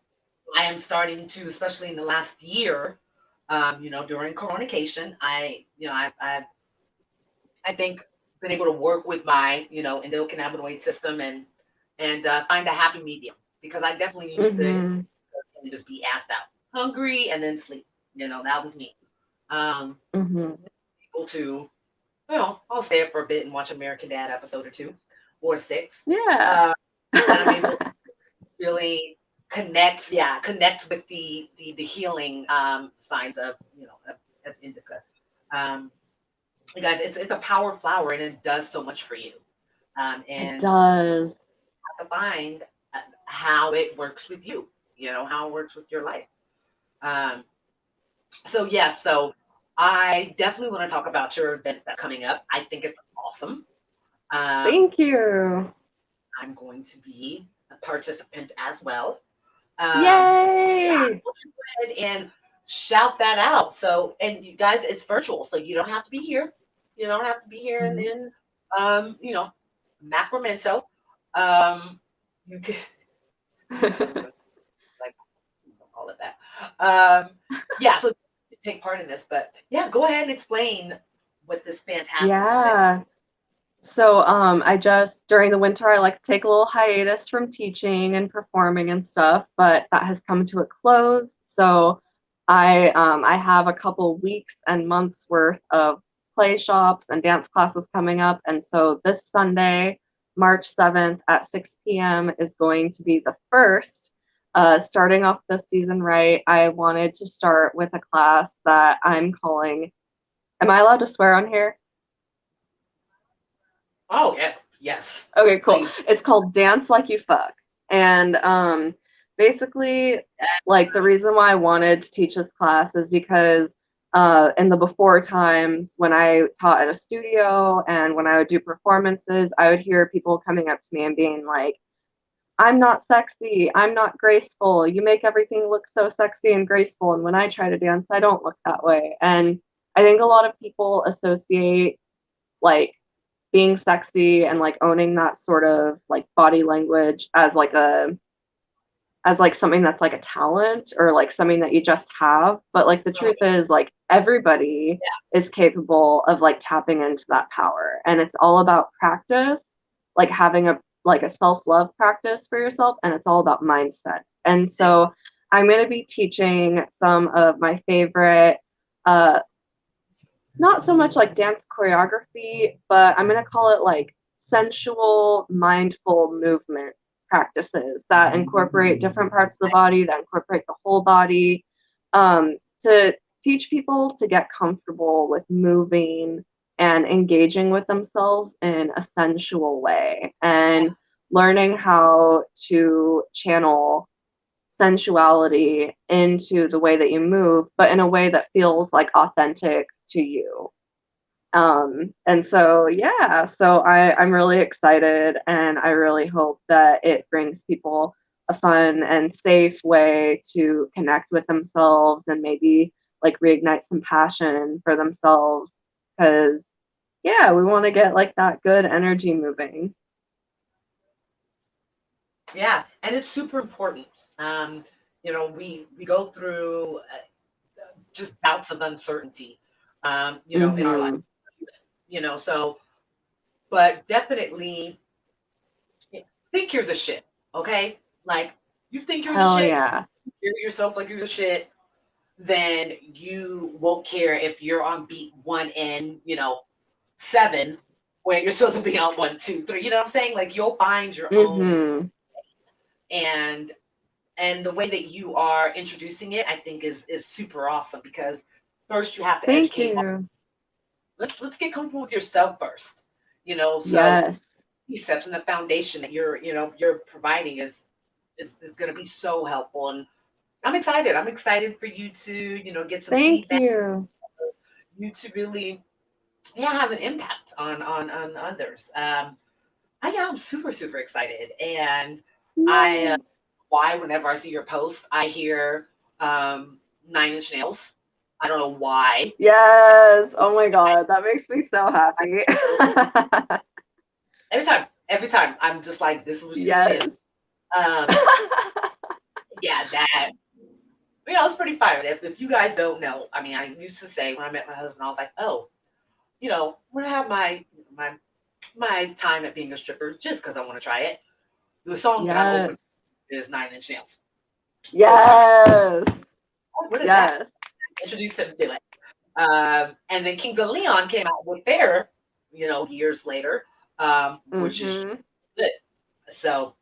Speaker 1: I am starting to, especially in the last year, during coronacation, I I think been able to work with my, endocannabinoid system and find a happy medium because I definitely used to
Speaker 2: Mm-hmm.
Speaker 1: just be assed out, hungry, and then sleep. That was me. Um,
Speaker 2: Mm-hmm.
Speaker 1: able to, I'll stay up for a bit and watch American Dad episode or two or six.
Speaker 2: Yeah.
Speaker 1: And I'm able to really connect with the healing signs of of indica. You guys, it's a power flower and it does so much for you.
Speaker 2: It
Speaker 1: And
Speaker 2: does.
Speaker 1: have to find how it works with you. How it works with your life. Um, so yes, so I definitely want to talk about your event that's coming up. I think it's awesome.
Speaker 2: Thank you.
Speaker 1: I'm going to be a participant as well.
Speaker 2: Yay!
Speaker 1: Yeah, go ahead and shout that out. So, and you guys, it's virtual, so you don't have to be here. You don't have to be here in Sacramento. You can like all of that. Yeah, so take part in this, but yeah, go ahead and explain what this fantastic
Speaker 2: Yeah. So I just during the winter I like to take a little hiatus from teaching and performing and stuff, but that has come to a close. So I have a couple weeks and months worth of play shops and dance classes coming up. And so this Sunday, March 7th at 6 p.m. is going to be the first. Starting off this season right, I wanted to start with a class that I'm calling. Am I allowed to swear on here?
Speaker 1: Oh yeah, yes.
Speaker 2: Okay, cool.
Speaker 1: Please.
Speaker 2: It's called Dance Like You Fuck. And basically, like the reason why I wanted to teach this class is because in the before times when I taught at a studio and when I would do performances, I would hear people coming up to me and being like, I'm not sexy, I'm not graceful, you make everything look so sexy and graceful. And when I try to dance, I don't look that way. And I think a lot of people associate like being sexy and like owning that sort of like body language as like something that's like a talent or like something that you just have, but like the truth is like everybody is capable of like tapping into that power, and it's all about practice, like having a self-love practice for yourself, and it's all about mindset. And so I'm going to be teaching some of my favorite not so much like dance choreography, but I'm going to call it like sensual, mindful movement practices that incorporate different parts of the body, that incorporate the whole body, to teach people to get comfortable with moving and engaging with themselves in a sensual way and learning how to channel sensuality into the way that you move, but in a way that feels like authentic to you. And so, yeah, so I'm really excited, and I really hope that it brings people a fun and safe way to connect with themselves and maybe like reignite some passion for themselves. Because, yeah, we want to get like that good energy moving.
Speaker 1: Yeah, and it's super important. We go through just bouts of uncertainty, in our life. So, but definitely think you're the shit, okay? Like, you think you're
Speaker 2: Hell
Speaker 1: the shit,
Speaker 2: yeah.
Speaker 1: you hear yourself like you're the shit, then you won't care if you're on beat 1 and, 7 when you're supposed to be on 1, 2, 3. You know what I'm saying? Like, you'll find your own, and the way that you are introducing it, I think is super awesome, because first you have to
Speaker 2: Thank
Speaker 1: educate.
Speaker 2: you.
Speaker 1: Let's get comfortable with yourself first. So
Speaker 2: Yes.
Speaker 1: precepts and the foundation that you're providing is going to be so helpful, and I'm excited. I'm excited for you to get some
Speaker 2: Thank
Speaker 1: feedback.
Speaker 2: you.
Speaker 1: To really have an impact on others. I'm super super excited, and I why whenever I see your post, I hear 9-inch nails. I don't know why.
Speaker 2: Yes. Oh my God. That makes me so happy.
Speaker 1: Every time I'm just like, this was
Speaker 2: Yes.
Speaker 1: Yeah, that it's pretty fire. If you guys don't know, I mean, I used to say when I met my husband, I was like, oh, when I have my time at being a stripper, just because I want to try it, the song that I'm
Speaker 2: Yes.
Speaker 1: open is 9 Inch Nails.
Speaker 2: Yes.
Speaker 1: What is that?
Speaker 2: Yes.
Speaker 1: Introduced him to it. And then Kings of Leon came out with their, years later, which is
Speaker 2: Mhm.
Speaker 1: good. So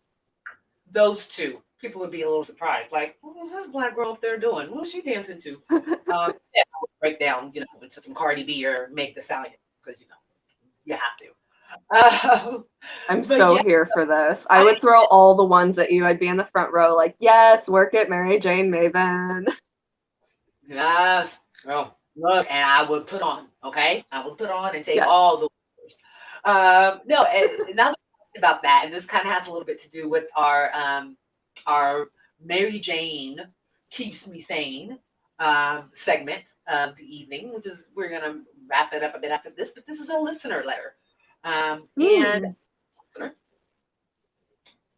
Speaker 1: those two, people would be a little surprised. Like, what is this black girl up there doing? What is she dancing to? Yeah, I would break down, into some Cardi B or Make the Stallion because you have to.
Speaker 2: I'm
Speaker 1: But
Speaker 2: so
Speaker 1: yeah,
Speaker 2: here for this. I would throw all the ones at you. I'd be in the front row, like, yes, work it, MaryJayneMaven.
Speaker 1: yes. Well, look, and I would put on, okay? I would put on and take
Speaker 2: Yes.
Speaker 1: all the orders. No, and now that I'm talking about that, and this kind of has a little bit to do with our Mary Jane keeps me sane segment of the evening, which is we're gonna wrap it up a bit after this, but this is a listener letter. And
Speaker 2: Mm.
Speaker 1: listener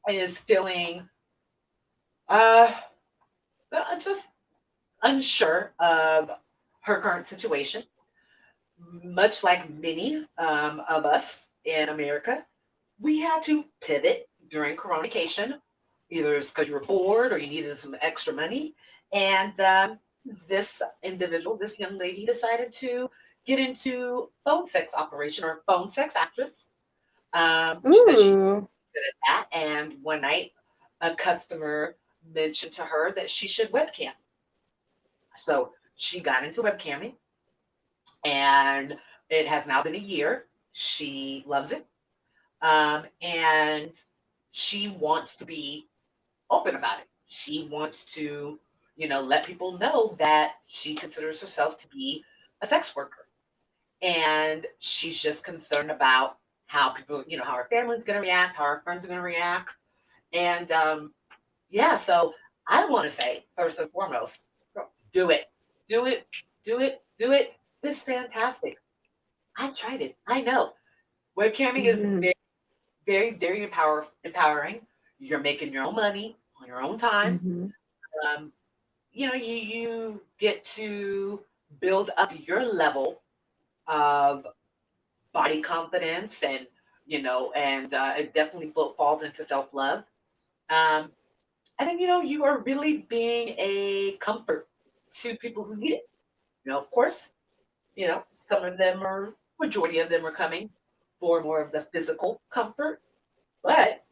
Speaker 1: is feeling just unsure of her current situation, much like many of us in America. We had to pivot during coronacation. Either it's because you were bored or you needed some extra money. And this individual, this young lady, decided to get into phone sex operation or phone sex actress. She said she
Speaker 2: Ooh.
Speaker 1: did that. And one night, a customer mentioned to her that she should webcam. So she got into webcamming, and it has now been a year. She loves it. And she wants to be open about it. She wants to, let people know that she considers herself to be a sex worker. And she's just concerned about how people, how her family's going to react, how her friends are going to react. And yeah, so I want to say, first and foremost, do it, do it, do it, do it. It's fantastic. I tried it. I know. Webcamming is
Speaker 2: Mhm.
Speaker 1: very, very, very empowering. You're making your own money on your own time.
Speaker 2: Mhm.
Speaker 1: Um, you get to build up your level of body confidence, and it definitely falls into self love. Um, and then you are really being a comfort to people who need it. Of course, some of them are majority of them are coming for more of the physical comfort, but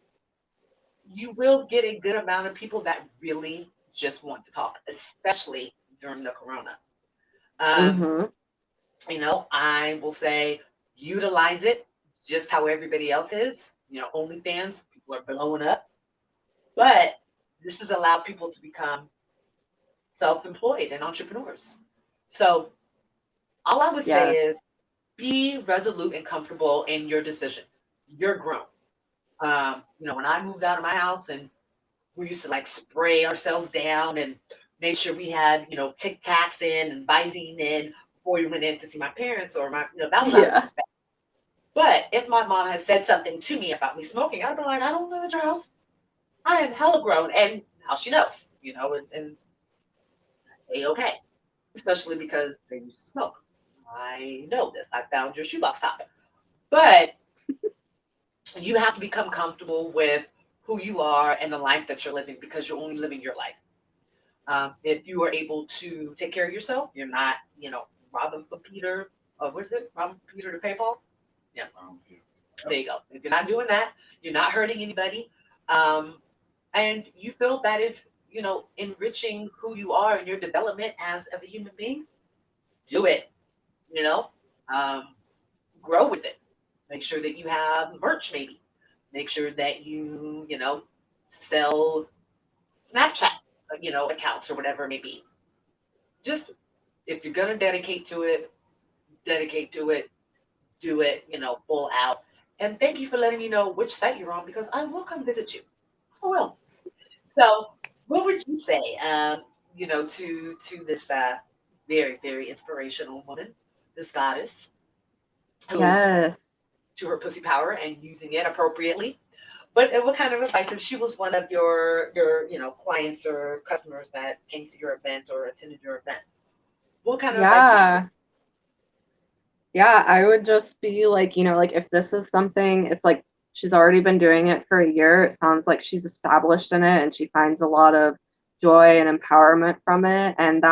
Speaker 1: you will get a good amount of people that really just want to talk, especially during the corona. Um,
Speaker 2: Mhm.
Speaker 1: I will say utilize it just how everybody else is. OnlyFans, people are blowing up, but this has allowed people to become self-employed and entrepreneurs. So all I would say
Speaker 2: Yes.
Speaker 1: is be resolute and comfortable in your decision. You're grown. When I moved out of my house and we used to like spray ourselves down and make sure we had, Tic Tacs in and Visine in before we went in to see my parents or that was out of
Speaker 2: Yeah.
Speaker 1: respect. But if my mom had said something to me about me smoking, I'd be like, I don't live at your house. I am hella grown. And now she knows, and okay. Especially because they used to smoke. I know this. I found your shoebox top. But you have to become comfortable with who you are and the life that you're living because you're only living your life. If you are able to take care of yourself, you're not, robbing for Peter. What is it? Robbing for Peter to pay Paul? Yeah. There you go. If you're not doing that, you're not hurting anybody. Um, and you feel that it's, enriching who you are and your development as a human being, do it, you know, um, grow with it. Make sure that you have merch, maybe. Make sure that you sell Snapchat, accounts or whatever it may be. Just if you're gonna dedicate to it, do it, full out. And thank you for letting me know which site you're on because I will come visit you. I will. So, what would you say, to this very, very inspirational woman, this goddess, who
Speaker 2: Yes.
Speaker 1: to her pussy power and using it appropriately? But what kind of advice, if she was one of your clients or customers that came to your event or attended your event, what kind of advice would you give?
Speaker 2: Yeah. Yeah, I would just be like, like if this is something, it's like she's already been doing it for a year. It sounds like she's established in it and she finds a lot of joy and empowerment from it. And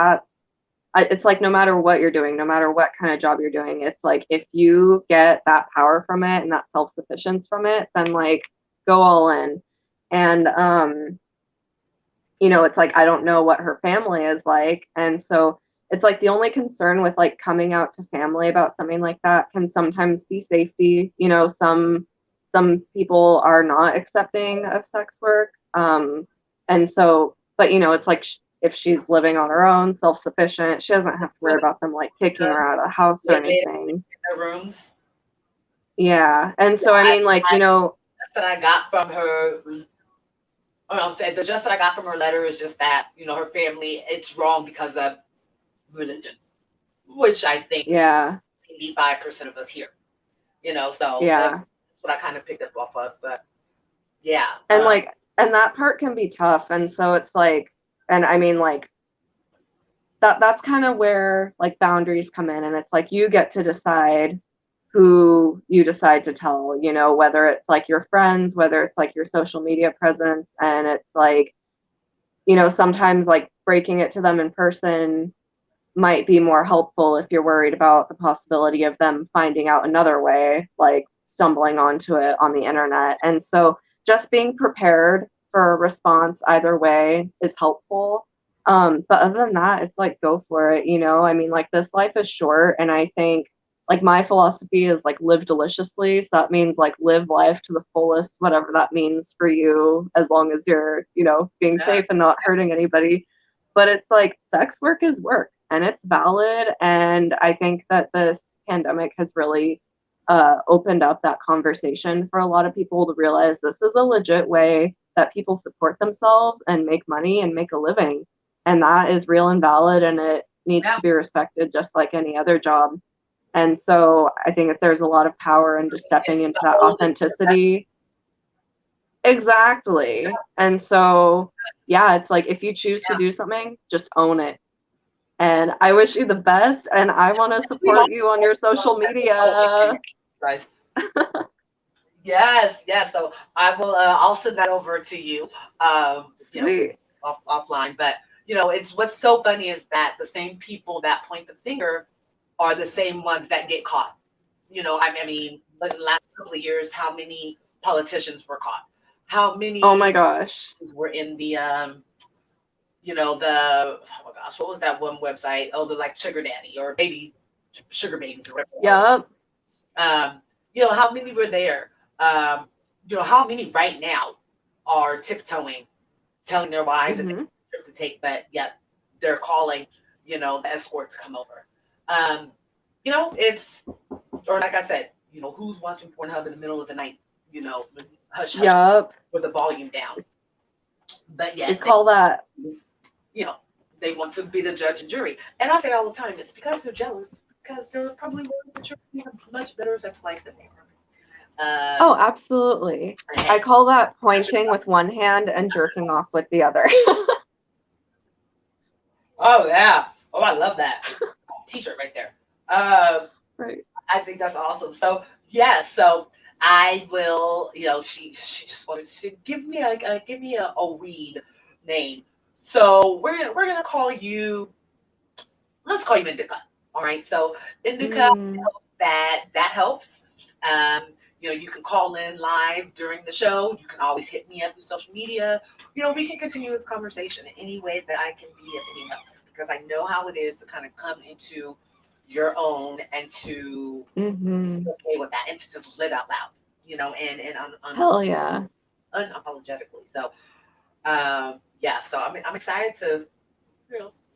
Speaker 2: it's like no matter what you're doing, no matter what kind of job you're doing, it's like if you get that power from it and that self-sufficiency from it, then like go all in. And it's like I don't know what her family is like. And so it's like the only concern with like coming out to family about something like that can sometimes be safety. Some people are not accepting of sex work. And so, but it's like if she's living on her own, self-sufficient, she doesn't have to worry about them like kicking her out of the house or anything.
Speaker 1: In their rooms.
Speaker 2: Yeah. And so, I mean, like,
Speaker 1: that I got from her. I'm saying the just that I got from her letter is just that, her family, it's wrong because of religion, which I think 85% of us here, so
Speaker 2: yeah,
Speaker 1: that's what I kind of picked up off of, but yeah.
Speaker 2: And and that part can be tough. And so it's like, and I mean, like that's kind of where like boundaries come in. And it's like, you get to decide who you decide to tell, whether it's like your friends, whether it's like your social media presence. And it's like, sometimes like breaking it to them in person might be more helpful if you're worried about the possibility of them finding out another way, like stumbling onto it on the internet. And so just being prepared for a response either way is helpful. But other than that, it's like, go for it. I mean, like this life is short. And I think like my philosophy is like live deliciously. So that means like live life to the fullest, whatever that means for you, as long as you're, being safe and not hurting anybody. But it's like sex work is work and it's valid. And I think that this pandemic has really opened up that conversation for a lot of people to realize this is a legit way that people support themselves and make money and make a living. And that is real and valid, and it needs to be respected just like any other job. And so I think that there's a lot of power in just stepping into that authenticity. Exactly. And so, yeah, it's like if you choose to do something, just own it. And I wish you the best, and I want to support you on your social media.
Speaker 1: Right. Yes. So I will. I'll send that over to you.
Speaker 2: Sweet.
Speaker 1: Offline. But it's what's so funny is that the same people that point the finger are the same ones that get caught. I mean, like the last couple of years, how many politicians were caught? How many?
Speaker 2: Oh my gosh.
Speaker 1: Were in the oh my gosh, what was that one website? Oh, the like sugar daddy or baby sugar babies or whatever.
Speaker 2: Yep.
Speaker 1: How many were there? How many right now are tiptoeing, telling their wives that they have a trip to take, but yet they're calling, the escort to come over. It's, or like I said, who's watching Pornhub in the middle of the night, hush, with the volume down. But yeah,
Speaker 2: they call that,
Speaker 1: they want to be the judge and jury. And I say all the time, it's because they're jealous, because they're probably have much better sex life than they are.
Speaker 2: Oh, absolutely. I call that pointing with one hand and jerking off with the other.
Speaker 1: Oh, yeah. Oh, I love that. T-shirt right there.
Speaker 2: Right.
Speaker 1: I think that's awesome. So, yeah, so I will, she just wanted to give me a weed name. So we're gonna call you, let's call you Indica. All right. So Indica, that helps. You can call in live during the show. You can always hit me up through social media. We can continue this conversation in any way that I can be of any help, because I know how it is to kind of come into your own and to be okay with that and to just live out loud, and
Speaker 2: hell yeah,
Speaker 1: unapologetically. So, so I'm excited to,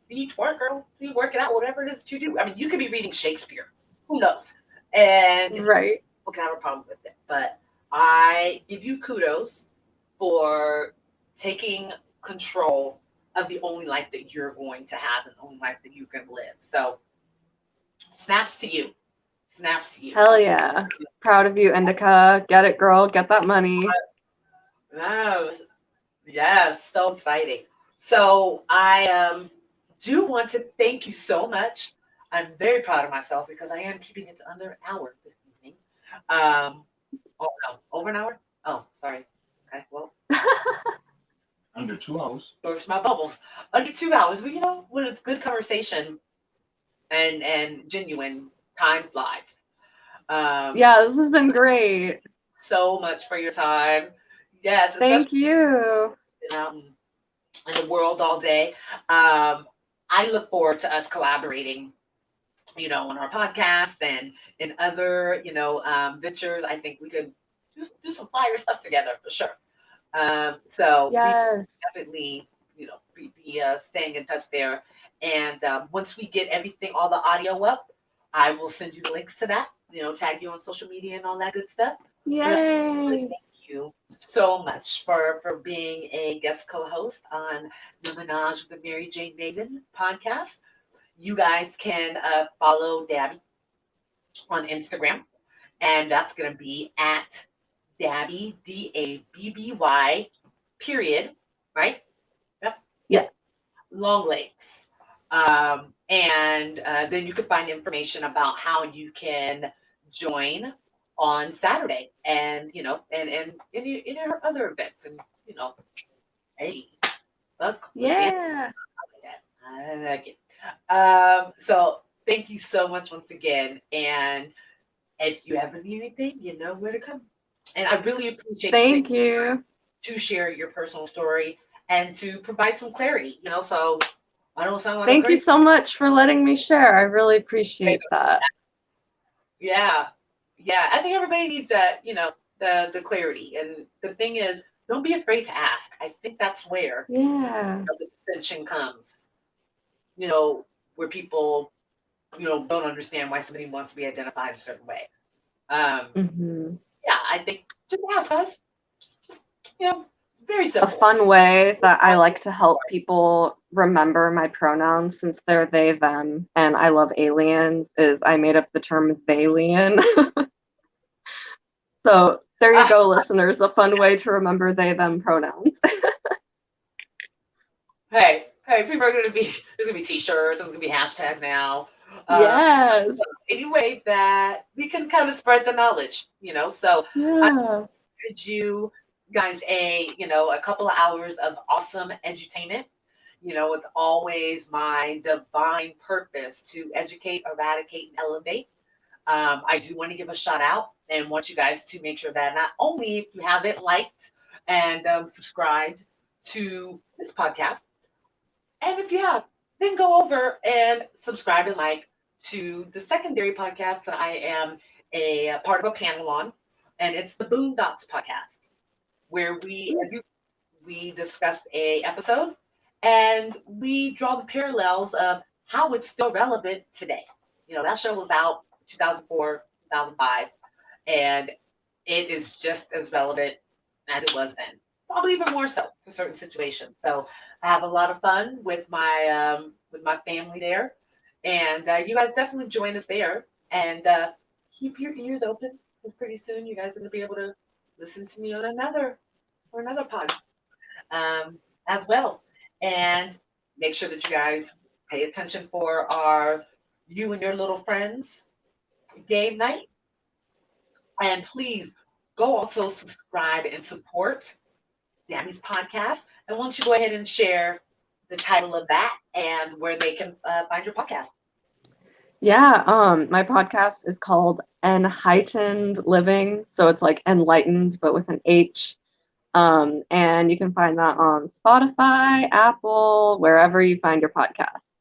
Speaker 1: see you twerk, girl, see you work it out, whatever it is that you do. I mean, you could be reading Shakespeare, who knows? And
Speaker 2: right.
Speaker 1: People can have a problem with it, but I give you kudos for taking control of the only life that you're going to have and the only life that you're going to live. So, snaps to you.
Speaker 2: Hell yeah. Proud of you, Indica. Get it, girl. Get that money.
Speaker 1: Oh, yes. So exciting. So I do want to thank you so much I'm very proud of myself because I am keeping it to under an hour this evening. Oh no, over an hour? Oh, sorry. Okay, well,
Speaker 3: Under 2 hours.
Speaker 1: burst my bubbles. Under 2 hours. But when it's good conversation and genuine, time flies.
Speaker 2: Yeah, this has been great.
Speaker 1: So much for your time. Yes,
Speaker 2: Thank
Speaker 1: especially
Speaker 2: you.
Speaker 1: out in the world all day. I look forward to us collaborating, on our podcast and in other, ventures. I think we could do some fire stuff together for sure. So we
Speaker 2: Yes.
Speaker 1: definitely, be staying in touch there. And once we get everything, all the audio up, I will send you links to that, tag you on social media and all that good stuff.
Speaker 2: Yay.
Speaker 1: Thank you so much for being a guest co-host on the Menage with the MaryJayneMaven podcast. You guys can follow Dabby on Instagram, and that's going to be at Dabby, Dabby, period, right? Yep.
Speaker 2: Yeah.
Speaker 1: Longlegs. And then you can find information about how you can join on Saturday and, and in her other events. And, hey, look.
Speaker 2: Yeah.
Speaker 1: I like it. So thank you so much once again. And if you ever need anything, you know where to come. And I really appreciate
Speaker 2: Thank you.
Speaker 1: to share your personal story and to provide some clarity, so I don't sound like
Speaker 2: Thank you so much for letting me share. I really appreciate that.
Speaker 1: Yeah. Yeah. I think everybody needs that, the clarity. And the thing is, don't be afraid to ask. I think that's where the dissension comes, where people, don't understand why somebody wants to be identified a certain way. Yeah, I think just ask us. Just, very simple.
Speaker 2: A fun way that I like to help people remember my pronouns, since they're they, them, and I love aliens, is I made up the term theylian. So there you go, listeners. A fun way to remember they, them pronouns.
Speaker 1: Hey, people are going to be, there's going to be t-shirts, there's going to be hashtags now.
Speaker 2: Yes.
Speaker 1: Any way that we can kind of spread the knowledge, so
Speaker 2: Yeah.
Speaker 1: I encourage you guys a couple of hours of awesome edutainment. It's always my divine purpose to educate, eradicate, and elevate. I do want to give a shout out and want you guys to make sure that not only if you haven't liked and subscribed to this podcast, and if you have, then go over and subscribe and like to the secondary podcast that I am a part of a panel on, and it's the Boondocks podcast, where we discuss a episode and we draw the parallels of how it's still relevant today. That show was out 2004, 2005, and it is just as relevant as it was then. Probably even more so to certain situations. So I have a lot of fun with my family there, and you guys definitely join us there. And keep your ears open, because pretty soon you guys are going to be able to listen to me on another pod as well. And make sure that you guys pay attention for our You and Your Little Friends game night. And please go also subscribe and support Dabby's podcast. And why don't you go ahead and share the title of that and where they can find your podcast?
Speaker 2: Yeah, my podcast is called Enheightened Living. So it's like enlightened, but with an H. And you can find that on Spotify, Apple, wherever you find your podcasts.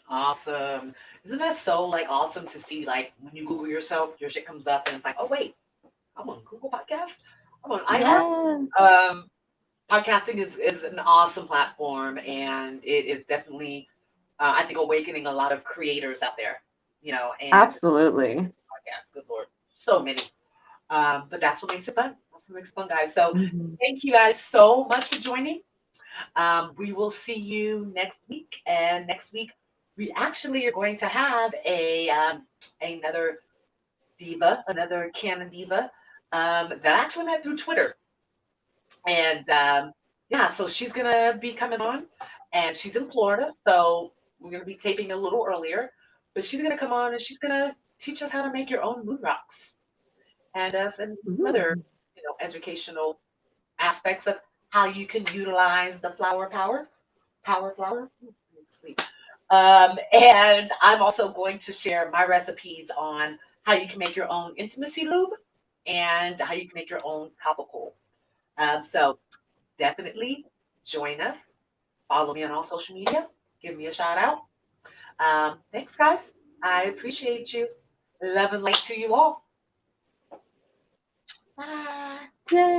Speaker 1: Awesome. Isn't that so awesome to see, when you Google yourself, your shit comes up and it's like, oh wait, I'm on Google Podcast. I'm on iHeart.
Speaker 2: Yes.
Speaker 1: Podcasting is an awesome platform, and it is definitely I think awakening a lot of creators out there, and
Speaker 2: Absolutely.
Speaker 1: podcasts, good Lord, so many. But that's what makes it fun. That's what makes it fun, guys. So thank you guys so much for joining. We will see you next week. And next week, we actually are going to have another diva, another canon diva that I actually met through Twitter. And so she's going to be coming on, and she's in Florida. So we're going to be taping a little earlier, but she's going to come on and she's going to teach us how to make your own mood rocks and some other, educational aspects of how you can utilize the flower power. And I'm also going to share my recipes on how you can make your own intimacy lube and how you can make your own topical. So definitely join us. Follow me on all social media. Give me a shout out. Thanks, guys. I appreciate you. Love and light to you all. Bye.
Speaker 2: Yay.